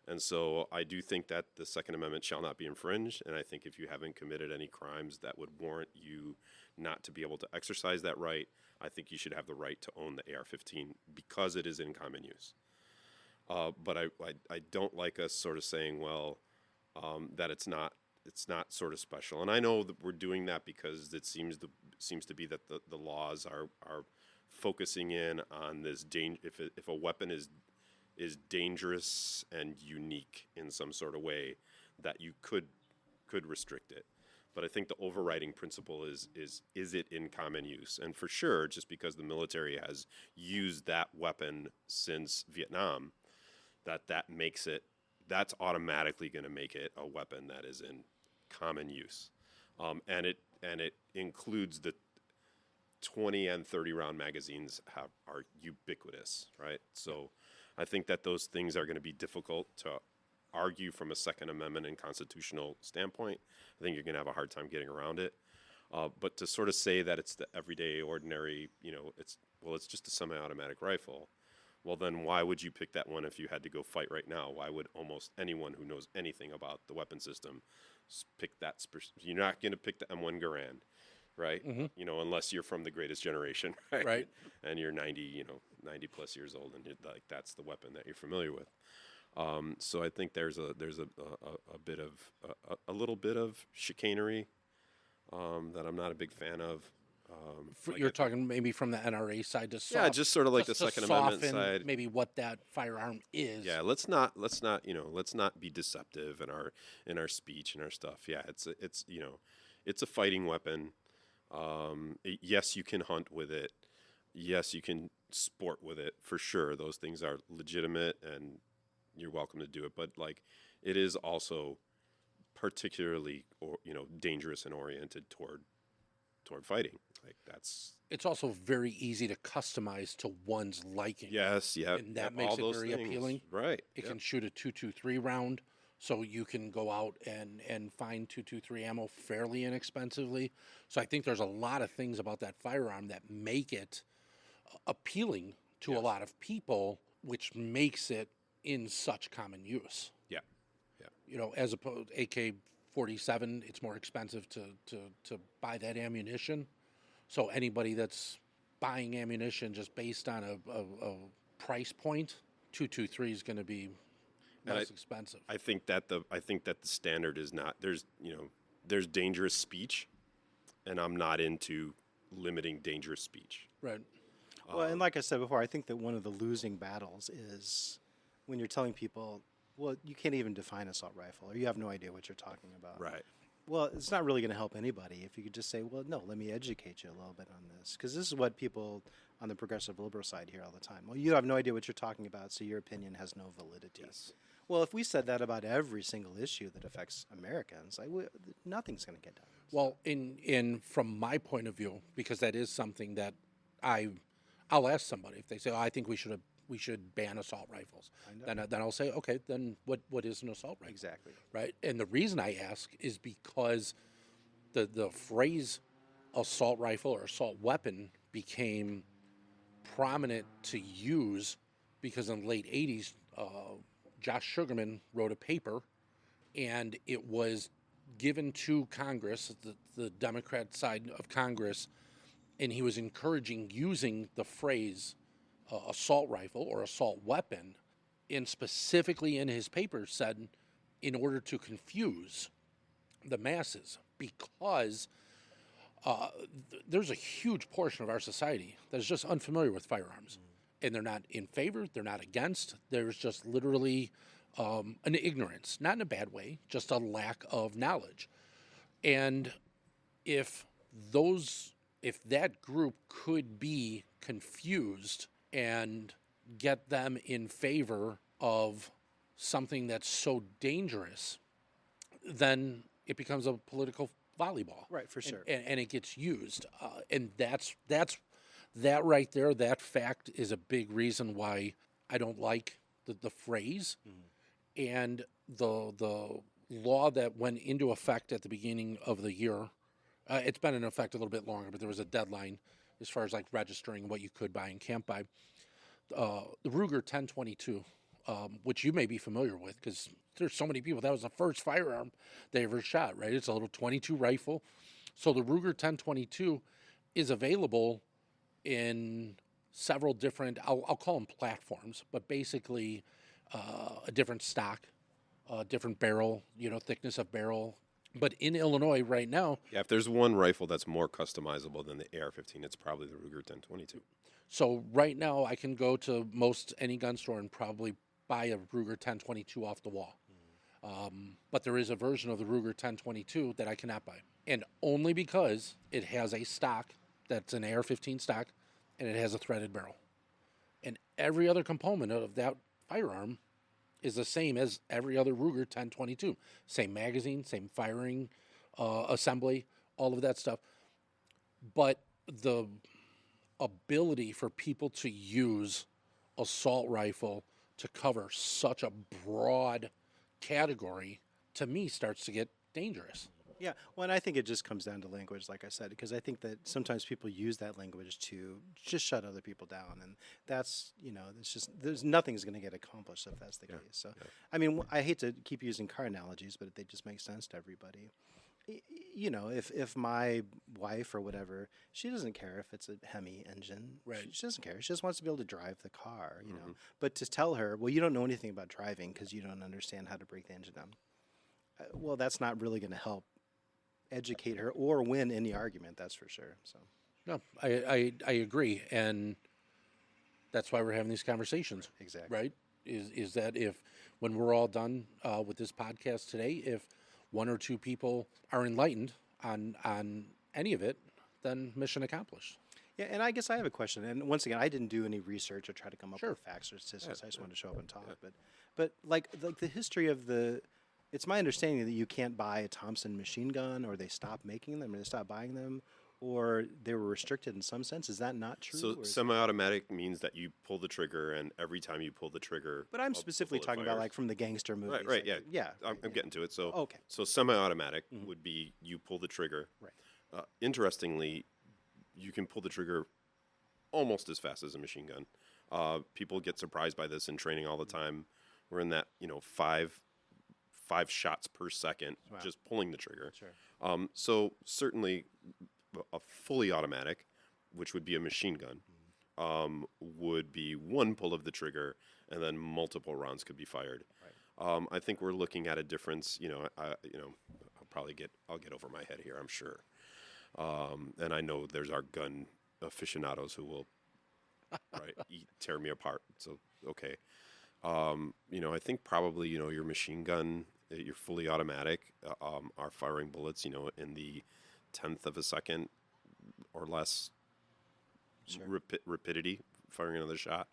And so I do think that the Second Amendment shall not be infringed. And I think if you haven't committed any crimes that would warrant you not to be able to exercise that right, I think you should have the right to own the AR-15 because it is in common use. But I don't like us sort of saying, that it's not sort of special. And I know that we're doing that because it seems to be that the laws are focusing in on this if a weapon is dangerous and unique in some sort of way, that you could restrict it. But I think the overriding principle is it in common use? And for sure, just because the military has used that weapon since Vietnam, that's automatically going to make it a weapon that is in common use. And it includes the 20 and 30 round magazines are ubiquitous, right? So I think that those things are going to be difficult to argue from a Second Amendment and constitutional standpoint. I think you're going to have a hard time getting around it. But to sort of say that it's the everyday, ordinary, it's just a semi-automatic rifle. Well, then why would you pick that one if you had to go fight right now? Why would almost anyone who knows anything about the weapon system pick that? You're not going to pick the M1 Garand, right? Mm-hmm. Unless you're from the greatest generation, right? Right. And you're 90 plus years old, and that's the weapon that you're familiar with. So I think there's a little bit of chicanery that I'm not a big fan of. You're talking maybe from the NRA side to Yeah, just sort of like the just to Second Amendment soften side. maybe what that firearm is. Yeah, let's not let's not be deceptive in our speech and our stuff. Yeah, it's a fighting weapon. Yes, you can hunt with it. Yes, you can sport with it for sure. Those things are legitimate, and you're welcome to do it. But like, it is also particularly dangerous and oriented toward fighting. Like that's It's also very easy to customize to one's liking. yes, yeah, And that yep, makes all it those very things. appealing. Right. It yep. can shoot a .223 round, so you can go out and find .223 ammo fairly inexpensively. So I think there's a lot of things about that firearm that make it appealing to a lot of people, which makes it in such common use. Yeah. Yeah. You know, as opposed AK-47, it's more expensive to buy that ammunition. So anybody that's buying ammunition just based on a price point, .223 is going to be less expensive. I think that the standard is not there's dangerous speech, and I'm not into limiting dangerous speech. Right. Well, and like I said before, I think that one of the losing battles is when you're telling people, well, you can't even define assault rifle, or you have no idea what you're talking about. Right. Well, it's not really going to help anybody if you could just say, well, no, let me educate you a little bit on this. Because this is what people on the progressive liberal side hear all the time. Well, you have no idea what you're talking about, so your opinion has no validity. Yes. Well, if we said that about every single issue that affects Americans, nothing's going to get done. Well, in from my point of view, because that is something that I'll ask somebody if they say, oh, I think we should ban assault rifles. Then I'll say, okay, then what is an assault rifle? Exactly. Right. And the reason I ask is because the phrase assault rifle or assault weapon became prominent to use because in the late 80s, Josh Sugarman wrote a paper, and it was given to Congress, the Democrat side of Congress, and he was encouraging using the phrase assault rifle or assault weapon, and specifically in his paper said in order to confuse the masses, because there's a huge portion of our society that is just unfamiliar with firearms. And they're not in favor, they're not against. There's just literally an ignorance, not in a bad way, just a lack of knowledge. And if that group could be confused and get them in favor of something that's so dangerous, then it becomes a political volleyball. Right, for sure. And it gets used. And that's that right there, that fact is a big reason why I don't like the phrase. And the law that went into effect at the beginning of the year, it's been in effect a little bit longer, but there was a deadline as far as like registering what you could buy and can't buy. The Ruger 1022, which you may be familiar with because there's so many people, that was the first firearm they ever shot, right? It's a little .22 rifle. So the Ruger 1022 is available in several different, I'll call them platforms, but basically a different stock, different barrel, thickness of barrel. But in Illinois right now, Yeah, if there's one rifle that's more customizable than the AR-15, it's probably the Ruger 1022. so right now I can go to most any gun store and probably buy a Ruger 1022 off the wall. But there is a version of the Ruger 1022 that I cannot buy. And only because it has a stock that's an AR-15 stock and it has a threaded barrel. And every other component of that firearm is the same as every other Ruger 1022. Same magazine, same firing assembly, all of that stuff. But the ability for people to use assault rifle to cover such a broad category, to me, starts to get dangerous. Yeah, well, and I think it just comes down to language, like I said, because I think that sometimes people use that language to just shut other people down, and that's, it's just, nothing's going to get accomplished if that's the case. So, I mean, I hate to keep using car analogies, but they just make sense to everybody. If my wife or whatever, she doesn't care if it's a Hemi engine. Right. She doesn't care. She just wants to be able to drive the car, know. But to tell her, well, you don't know anything about driving because you don't understand how to break the engine down. Well, that's not really going to help educate her or win any argument, that's for sure. No, I agree, and that's why we're having these conversations. Exactly. Right? Is that if when we're all done with this podcast today, if one or two people are enlightened on any of it, then mission accomplished. Yeah, and I guess I have a question. And once again, I didn't do any research or try to come up Sure. with facts or statistics. I just wanted to show up and talk. But like the history of the, it's my understanding that you can't buy a Thompson machine gun, or they stopped making them, or they stopped buying them, or they were restricted in some sense. Is that not true? So or is- semi-automatic means that you pull the trigger, and every time you pull the trigger, but I'm a specifically bullet talking about fires. like from the gangster movies. Right, right, yeah, like- yeah. I'm getting to it. So, Okay. so semi-automatic would be you pull the trigger. Right. Interestingly, you can pull the trigger almost as fast as a machine gun. People get surprised by this in training all the time. We're in that five shots per second just pulling the trigger. Sure. So certainly, a fully automatic, which would be a machine gun, would be one pull of the trigger, and then multiple rounds could be fired. Right. I think we're looking at a difference. I'll get over my head here, I'm sure. And I know there's our gun aficionados who will tear me apart. So okay, I think probably your machine gun, your fully automatic, are firing bullets in the 1/10 of a second or less rapidity, firing another shot.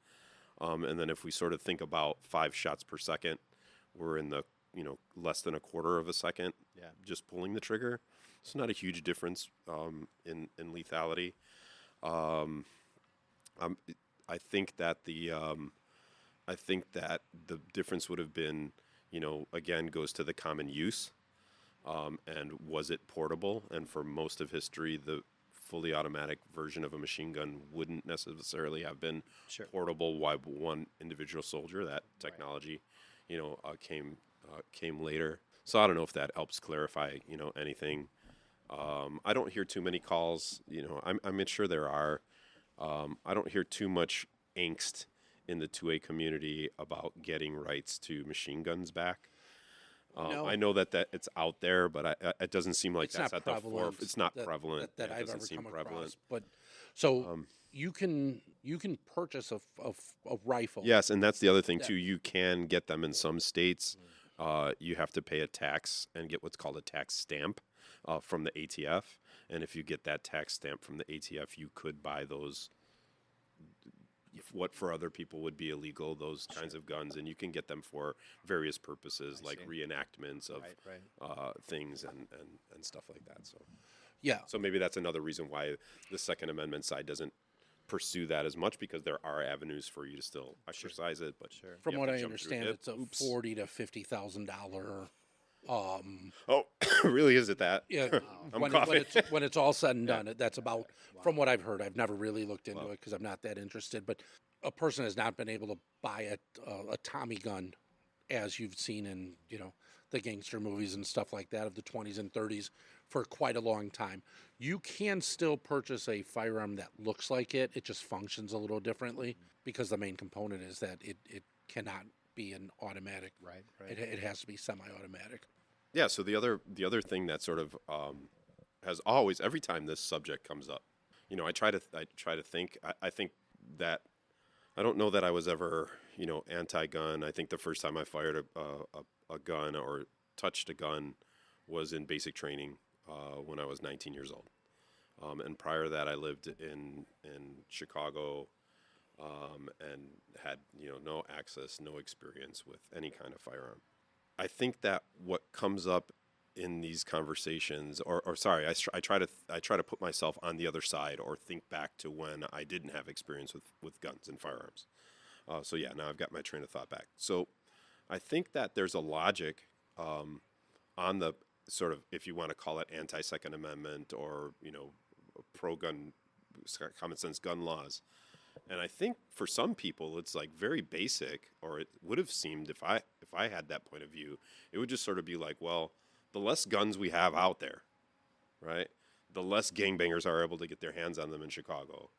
And then if we sort of think about 5 shots per second, we're in the less than a quarter of a second. Yeah. Just pulling the trigger. It's not a huge difference in lethality. I think that the difference would have been, again, goes to the common use, and was it portable? And for most of history, the fully automatic version of a machine gun wouldn't necessarily have been Sure. portable. Why one individual soldier? That technology, came later. So I don't know if that helps clarify, anything. I don't hear too many calls. I'm sure there are. I don't hear too much angst in the 2A community about getting rights to machine guns back. No. I know that it's out there, but it doesn't seem like It's that's not at the prevalent. forefront. It's not that- prevalent. that Yeah, it I've doesn't ever seem come prevalent. across. But so you can purchase a rifle. Yes, and that's the other thing too. You can get them in some states. You have to pay a tax and get what's called a tax stamp from the ATF. And if you get that tax stamp from the ATF, you could buy those. What for other people would be illegal, those kinds of guns, and you can get them for various purposes, like reenactments of Right. things and stuff like that. Yeah. So maybe that's another reason why the Second Amendment side doesn't pursue that as much, because there are avenues for you to still exercise it. But you From have what to I jump through understand, hoops. it's a $40,000 to $50,000. Oh, really? Is it that? Yeah, I'm when coughing. it's all said and done, that's about, from what I've heard. I've never really looked into it because I'm not that interested. But a person has not been able to buy a Tommy gun, as you've seen in the gangster movies and stuff like that of the 20s and 30s, for quite a long time. You can still purchase a firearm that looks like it. It just functions a little differently because the main component is that it cannot be an automatic. Right. It has to be semi-automatic. Yeah. So the other thing that sort of has always, every time this subject comes up, I try to think. I think that I don't know that I was ever anti-gun. I think the first time I fired a gun or touched a gun was in basic training when I was 19 years old. And prior to that, I lived in Chicago and had no access, no experience with any kind of firearm. I think that what comes up in these conversations, or sorry, I try to put myself on the other side or think back to when I didn't have experience with guns and firearms. So yeah, now I've got my train of thought back. So I think that there's a logic on the sort of, if you want to call it anti-Second Amendment or pro-gun, common sense gun laws. And I think for some people it's like very basic, or it would have seemed, if I had that point of view, it would just sort of be like, well, the less guns we have out there, right, the less gangbangers are able to get their hands on them in Chicago,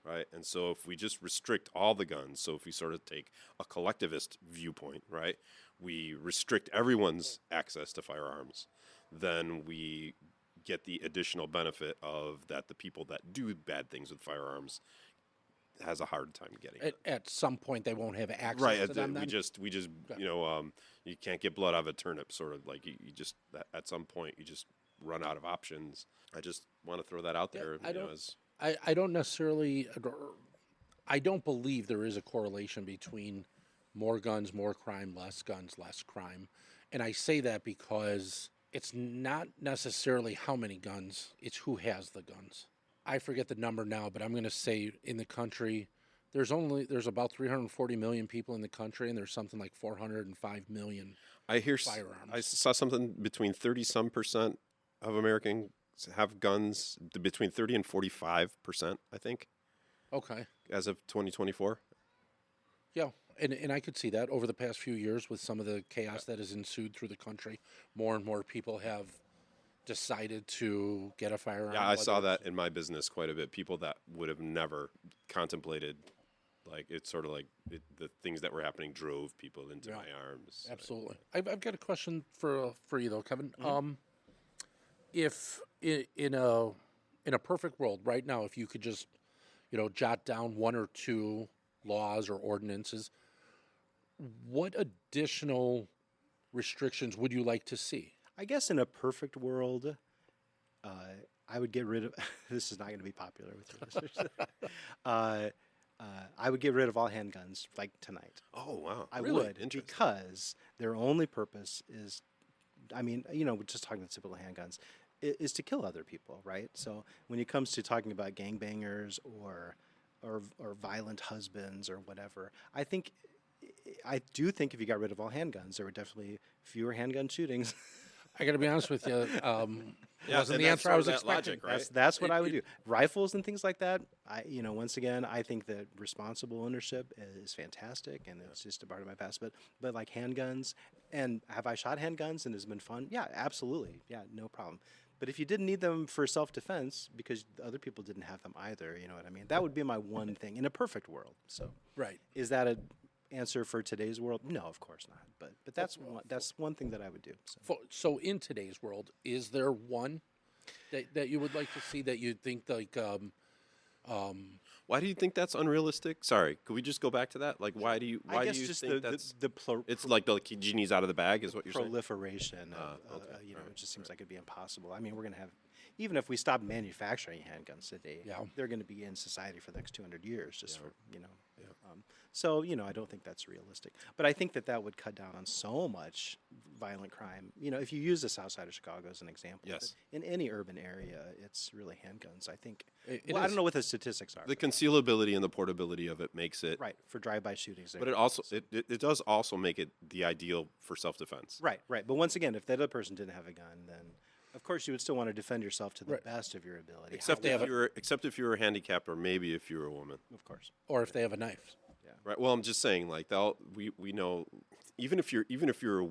right? And so if we just restrict all the guns, so if we sort of take a collectivist viewpoint, right, we restrict everyone's access to firearms, then we get the additional benefit of that the people that do bad things with firearms has a hard time getting it. At some point, they won't have access Right. to them. We Then? just you can't get blood out of a turnip, sort of like you just at some point you just run out of options. I just want to throw that out there. I don't necessarily. I don't believe there is a correlation between more guns, more crime, less guns, less crime. And I say that because it's not necessarily how many guns, it's who has the guns. I forget the number now, but I'm going to say in the country, there's about 340 million people in the country, and there's something like 405 million I hear firearms. I saw something between 30% of Americans have guns, between 30 and 45%, I think, Okay. as of 2024. Yeah, and I could see that over the past few years with some of the chaos that has ensued through the country. More and more people have decided to get a firearm. Yeah, I saw whether that in my business quite a bit. People that would have never contemplated, like it's sort of like the things that were happening drove people into my arms. Absolutely. I've got a question for you though, Kevin. If in a perfect world right now, if you could just jot down one or two laws or ordinances, what additional restrictions would you like to see? I guess in a perfect world, I would get rid of. This is not going to be popular with your listeners. I would get rid of all handguns like tonight. Oh wow! I Really? would, Interesting. because their only purpose is, we're just talking typical handguns, is to kill other people, right? So when it comes to talking about gangbangers or violent husbands or whatever, I do think if you got rid of all handguns, there were definitely fewer handgun shootings. I got to be honest with you. Yeah, Wasn't and the that's answer sort I of was that expecting. logic, right? That's what I would do. Rifles and things like that. Once again, I think that responsible ownership is fantastic, and it's just a part of my past. But like handguns, and have I shot handguns and has it been fun? Yeah, absolutely. Yeah, no problem. But if you didn't need them for self-defense because other people didn't have them either, you know what I mean? That would be my one thing in a perfect world. So, Right. is that an answer for today's world? No, of course not. But that's one thing that I would do. So. So in today's world, is there one that you would like to see that you think like Why do you think that's unrealistic? Sorry, could we just go back to that? Like, why do you think that's? It's like the genie's out of the bag, is what you're saying? Proliferation. It just seems like it'd be impossible. I mean, we're going to have, even if we stop manufacturing handguns today, they're going to be in society for the next 200 years, just for. So I don't think that's realistic. But I think that would cut down on so much violent crime. If you use the South Side of Chicago as an example, Yes. but in any urban area, it's really handguns. I think. It I is. don't know what the statistics are. The concealability and the portability of it makes it Right, for drive-by shootings. But it does also make it the ideal for self-defense. Right. But once again, if that other person didn't have a gun, then of course you would still want to defend yourself to the best of your ability. Except if you were handicapped, or maybe if you were a woman. Of course. or if they have a knife. Right. Well, I'm just saying, like we know, even if you're a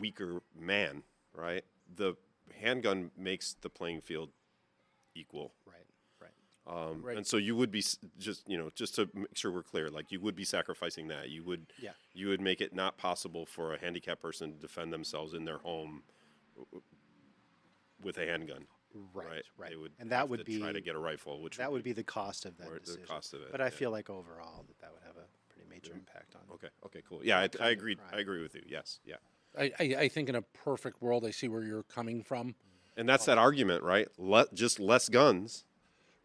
weaker man, right? The handgun makes the playing field equal. Right. And so you would be just to make sure we're clear, like you would be sacrificing that. You would make it not possible for a handicapped person to defend themselves in their home with a handgun. Right. They would And that have would to be try to get a rifle, which that would be the cost of that or decision. the cost of it. But I feel like overall that would have a pretty major impact on. Okay, cool. Yeah, I kind of agree. crime. I agree with you. Yes, yeah. I think in a perfect world, I see where you're coming from. And that's that argument, right? Just less guns,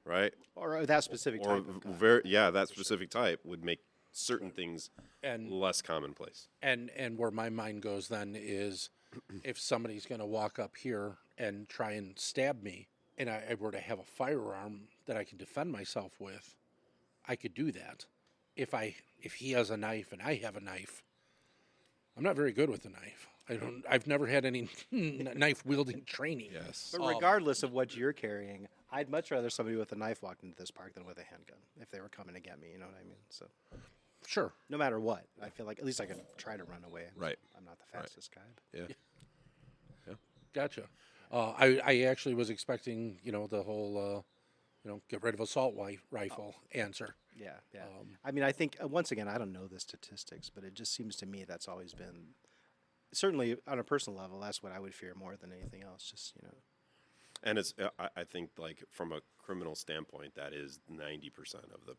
right? Or that specific Or type of gun. that specific type would make certain things And less commonplace. and where my mind goes then is, if somebody's going to walk up here and try and stab me, and I were to have a firearm that I can defend myself with, I could do that. If he has a knife and I have a knife, I'm not very good with a knife. I've never had any knife wielding training. Yes. But regardless of what you're carrying, I'd much rather somebody with a knife walked into this park than with a handgun if they were coming to get me. You know what I mean? So Sure. no matter what, I feel like at least I could try to run away. Right. I'm not the fastest guy. But Yeah. Gotcha. I actually was expecting, the whole, get rid of assault rifle answer. Yeah. I mean, I think once again, I don't know the statistics, but it just seems to me that's always been, certainly on a personal level, that's what I would fear more than anything else. Just And it's I think like from a criminal standpoint, that is 90% of the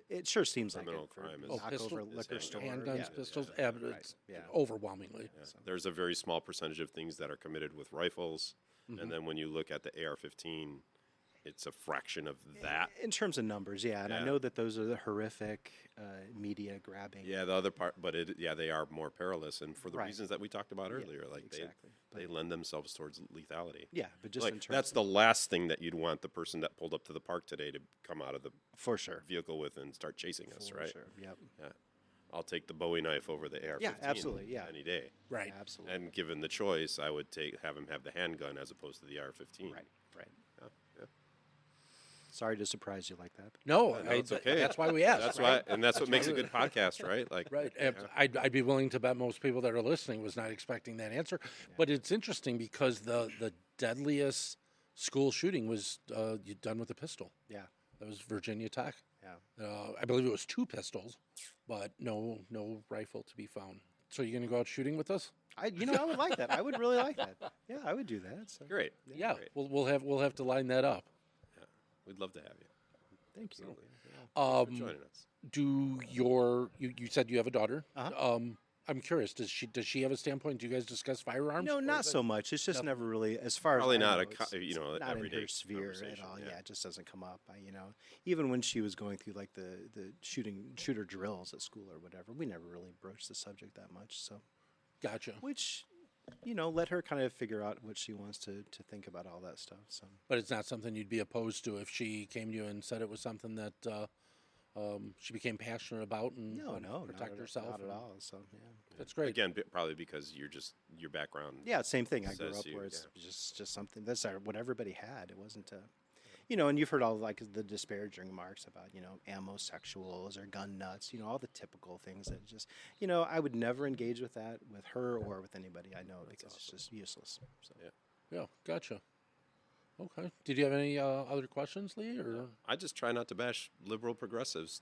It sure seems like criminal it for crime is knock pistol- over liquor is store. Handguns, yeah. pistols, Right, it's yeah. overwhelmingly. there's a very small percentage of things that are committed with rifles, and then when you look at the AR-15, it's a fraction of that. In terms of numbers, yeah, and I Yeah. know that those are the horrific media grabbing. Yeah, the other part, but they are more perilous, and for the Right. reasons that we talked about earlier, like exactly. they lend themselves towards lethality. Yeah, but just Like in terms that's the last thing that you'd want the person that pulled up to the park today to come out of the for sure. vehicle with and start chasing us, For right? sure. Yep. Yeah. I'll take the Bowie knife over the AR-15 absolutely, yeah. any day. Right. Absolutely. And given the choice, I would have him have the handgun as opposed to the AR-15. Right. Right. Yeah, yeah. Sorry to surprise you like that. No, No, it's okay. that's why we asked. That's right? why, and that's what makes a good podcast, right? Like, Right. I'd be willing to bet most people that are listening was not expecting that answer. But it's interesting because the deadliest school shooting was done with a pistol. Yeah. That was Virginia Tech. Yeah. I believe it was 2 pistols, but no rifle to be found. So you going to go out shooting with us? I would like that. I would really like that. Yeah, I would do that. So. great. Yeah. Great. We'll have to line that up. We'd love to have you. Thank you. Thanks for joining us. Do you said you have a daughter? Uh-huh. I'm curious. Does she have a standpoint? Do you guys discuss firearms? No, Or not is it- so much. It's just never really, as far Probably as I not know, a co- it's- you know, it's not in everyday her sphere at conversation, all. yeah. Yeah, it just doesn't come up. Even when she was going through like the shooter drills at school or whatever, we never really broached the subject that much. So, Gotcha. which, let her kind of figure out what she wants to think about all that stuff. So, But it's not something you'd be opposed to if she came to you and said it was something that she became passionate about and wanted to protect herself. not at and- all. So, yeah. That's great. Again, probably because your background. Yeah, same thing. I grew Says up you, where it's yeah. just something that's what everybody had. It wasn't and you've heard all like the disparaging remarks about ammo sexuals or gun nuts. All the typical things that just I would never engage with that with her or with anybody I know because it's just useless. So. Yeah, gotcha. Okay. Did you have any other questions, Lee? Or I just try not to bash liberal progressives,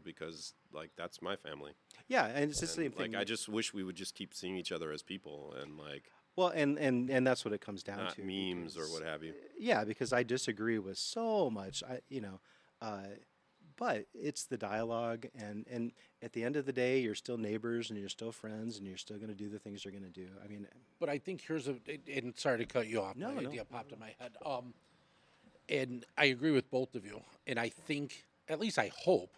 because like that's my family. Yeah, and it's the And, same thing. Like I just wish we would just keep seeing each other as people and like well, and that's what it comes down not to. memes or because- what have you. Yeah, because I disagree with so much. But it's the dialogue, and at the end of the day, you're still neighbors, and you're still friends, and you're still going to do the things you're going to do. I mean, But I think and sorry to cut you off. No, my no. idea popped in my head. And I agree with both of you. And I think, at least I hope,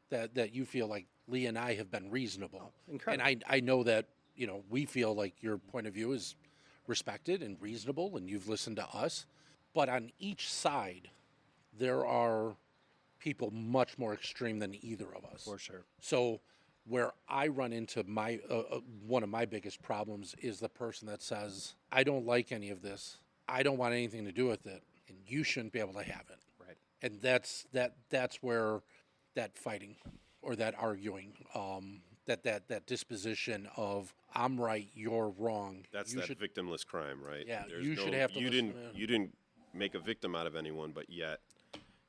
that you feel like Lee and I have been reasonable. incredible. And I know that, we feel like your point of view is respected and reasonable, and you've listened to us. But on each side, there are people much more extreme than either of us. for sure. So where I run into my one of my biggest problems is the person that says, I don't like any of this. I don't want anything to do with it, and you shouldn't be able to have it. Right. And that's where that fighting or that arguing, that disposition of I'm right, you're wrong. That's you that should, victimless crime, right? Yeah, you should have to You listen, didn't. yeah. You didn't make a victim out of anyone, but yet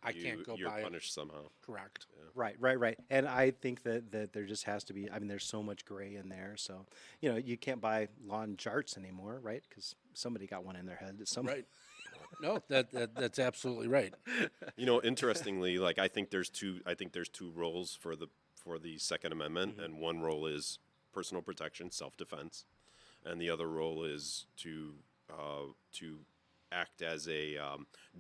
I can't go you're by it. punished somehow. Correct. Right. And I think that there just has to be. I mean, there's so much gray in there. So you can't buy lawn jarts anymore, right? Because somebody got one in their head. Right. No, that's absolutely right. Interestingly, like I think there's two roles for the Second Amendment, Mm-hmm. and one role is personal protection, self-defense, and the other role is to act as a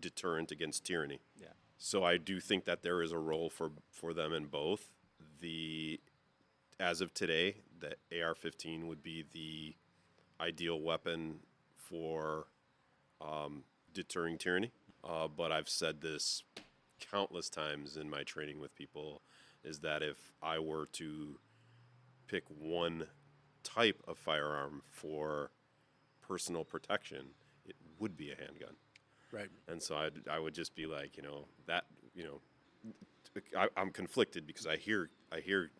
deterrent against tyranny. Yeah. So I do think that there is a role for them in both. As of today, the AR-15 would be the ideal weapon for deterring tyranny. But I've said this countless times in my training with people, is that if I were to pick one type of firearm for personal protection, it would be a handgun. Right. And so I would just be like, I'm conflicted because I hear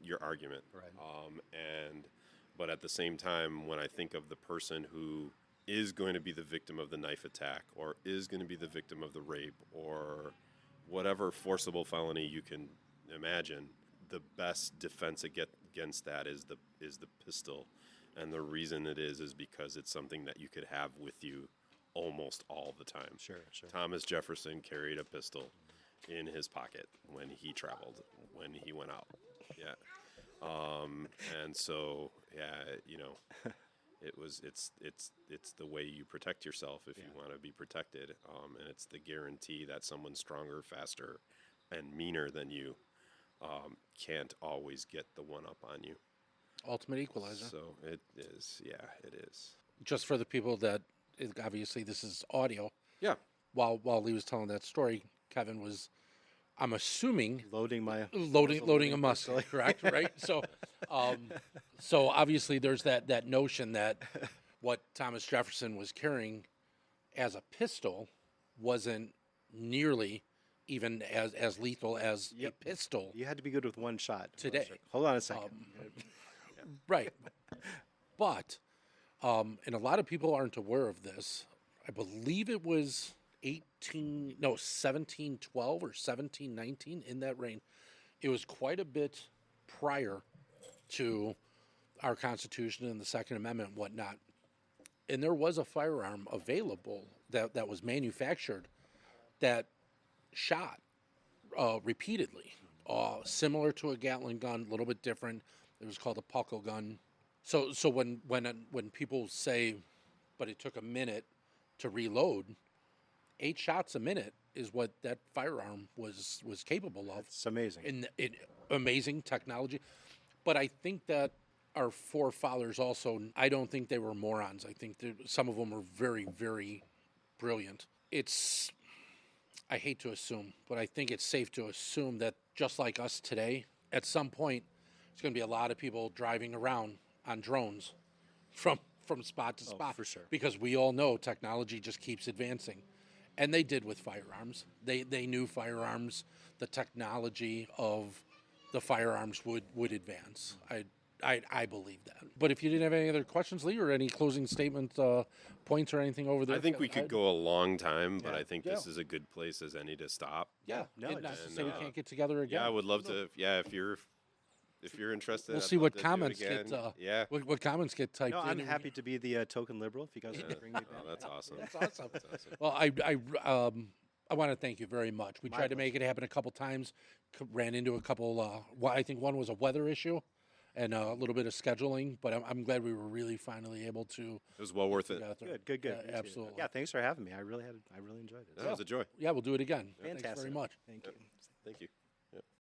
your argument. Right. But at the same time, when I think of the person who is going to be the victim of the knife attack, or is going to be the victim of the rape, or whatever forcible felony you can imagine, the best defense against that is the pistol. And the reason it is because it's something that you could have with you almost all the time. Sure. Thomas Jefferson carried a pistol in his pocket when he traveled, when he went out. Yeah. And so, it's the way you protect yourself if you want to be protected. And it's the guarantee that someone stronger, faster, and meaner than you can't always get the one up on you. Ultimate equalizer. So it is. Yeah, it is. Just for the people that, obviously this is audio. Yeah. While Lee was telling that story, Kevin was, I'm assuming, Loading a muscle, correct? Right. So, so obviously there's that notion that what Thomas Jefferson was carrying as a pistol wasn't nearly even as lethal as a pistol. You had to be good with one shot Today. Hold on a second. Right. But, and a lot of people aren't aware of this. I believe it was 1712 or 1719, in that range. It was quite a bit prior to our Constitution and the Second Amendment and whatnot. And there was a firearm available that was manufactured that shot repeatedly, similar to a Gatling gun, a little bit different. It was called a puckle gun. So when people say, but it took a minute to reload, 8 shots a minute is what that firearm was capable of. It's amazing. In amazing technology. But I think that our forefathers also, I don't think they were morons. I think that some of them were very, very brilliant. I hate to assume, but I think it's safe to assume that just like us today, at some point, there's going to be a lot of people driving around on drones from spot to spot. For sure. Because we all know technology just keeps advancing. And they did with firearms. They knew firearms, the technology of the firearms would advance. I believe that. But if you didn't have any other questions, Lee, or any closing statement points or anything over there? I think we could go a long time, but I think this is a good place as any to stop. Yeah. No, Not to it's- say we can't get together again. Yeah, I would love to. Yeah, if you're interested, We'll I'd see love what to do it comments again. get. Yeah. What comments get typed No, in. I'm and- happy to be the token liberal if you guys want to bring me back. Oh, that's awesome. That's awesome. Well, I want to thank you very much. We tried to make it happen a couple times. Ran into a couple. I think one was a weather issue, and a little bit of scheduling. But I'm glad we were really finally able to. It was well worth it. Good. Yeah, Me too. absolutely. Yeah, thanks for having me. I really enjoyed it. That was a joy. Yeah, we'll do it again. Fantastic. Thanks very much. Thank you. Thank you.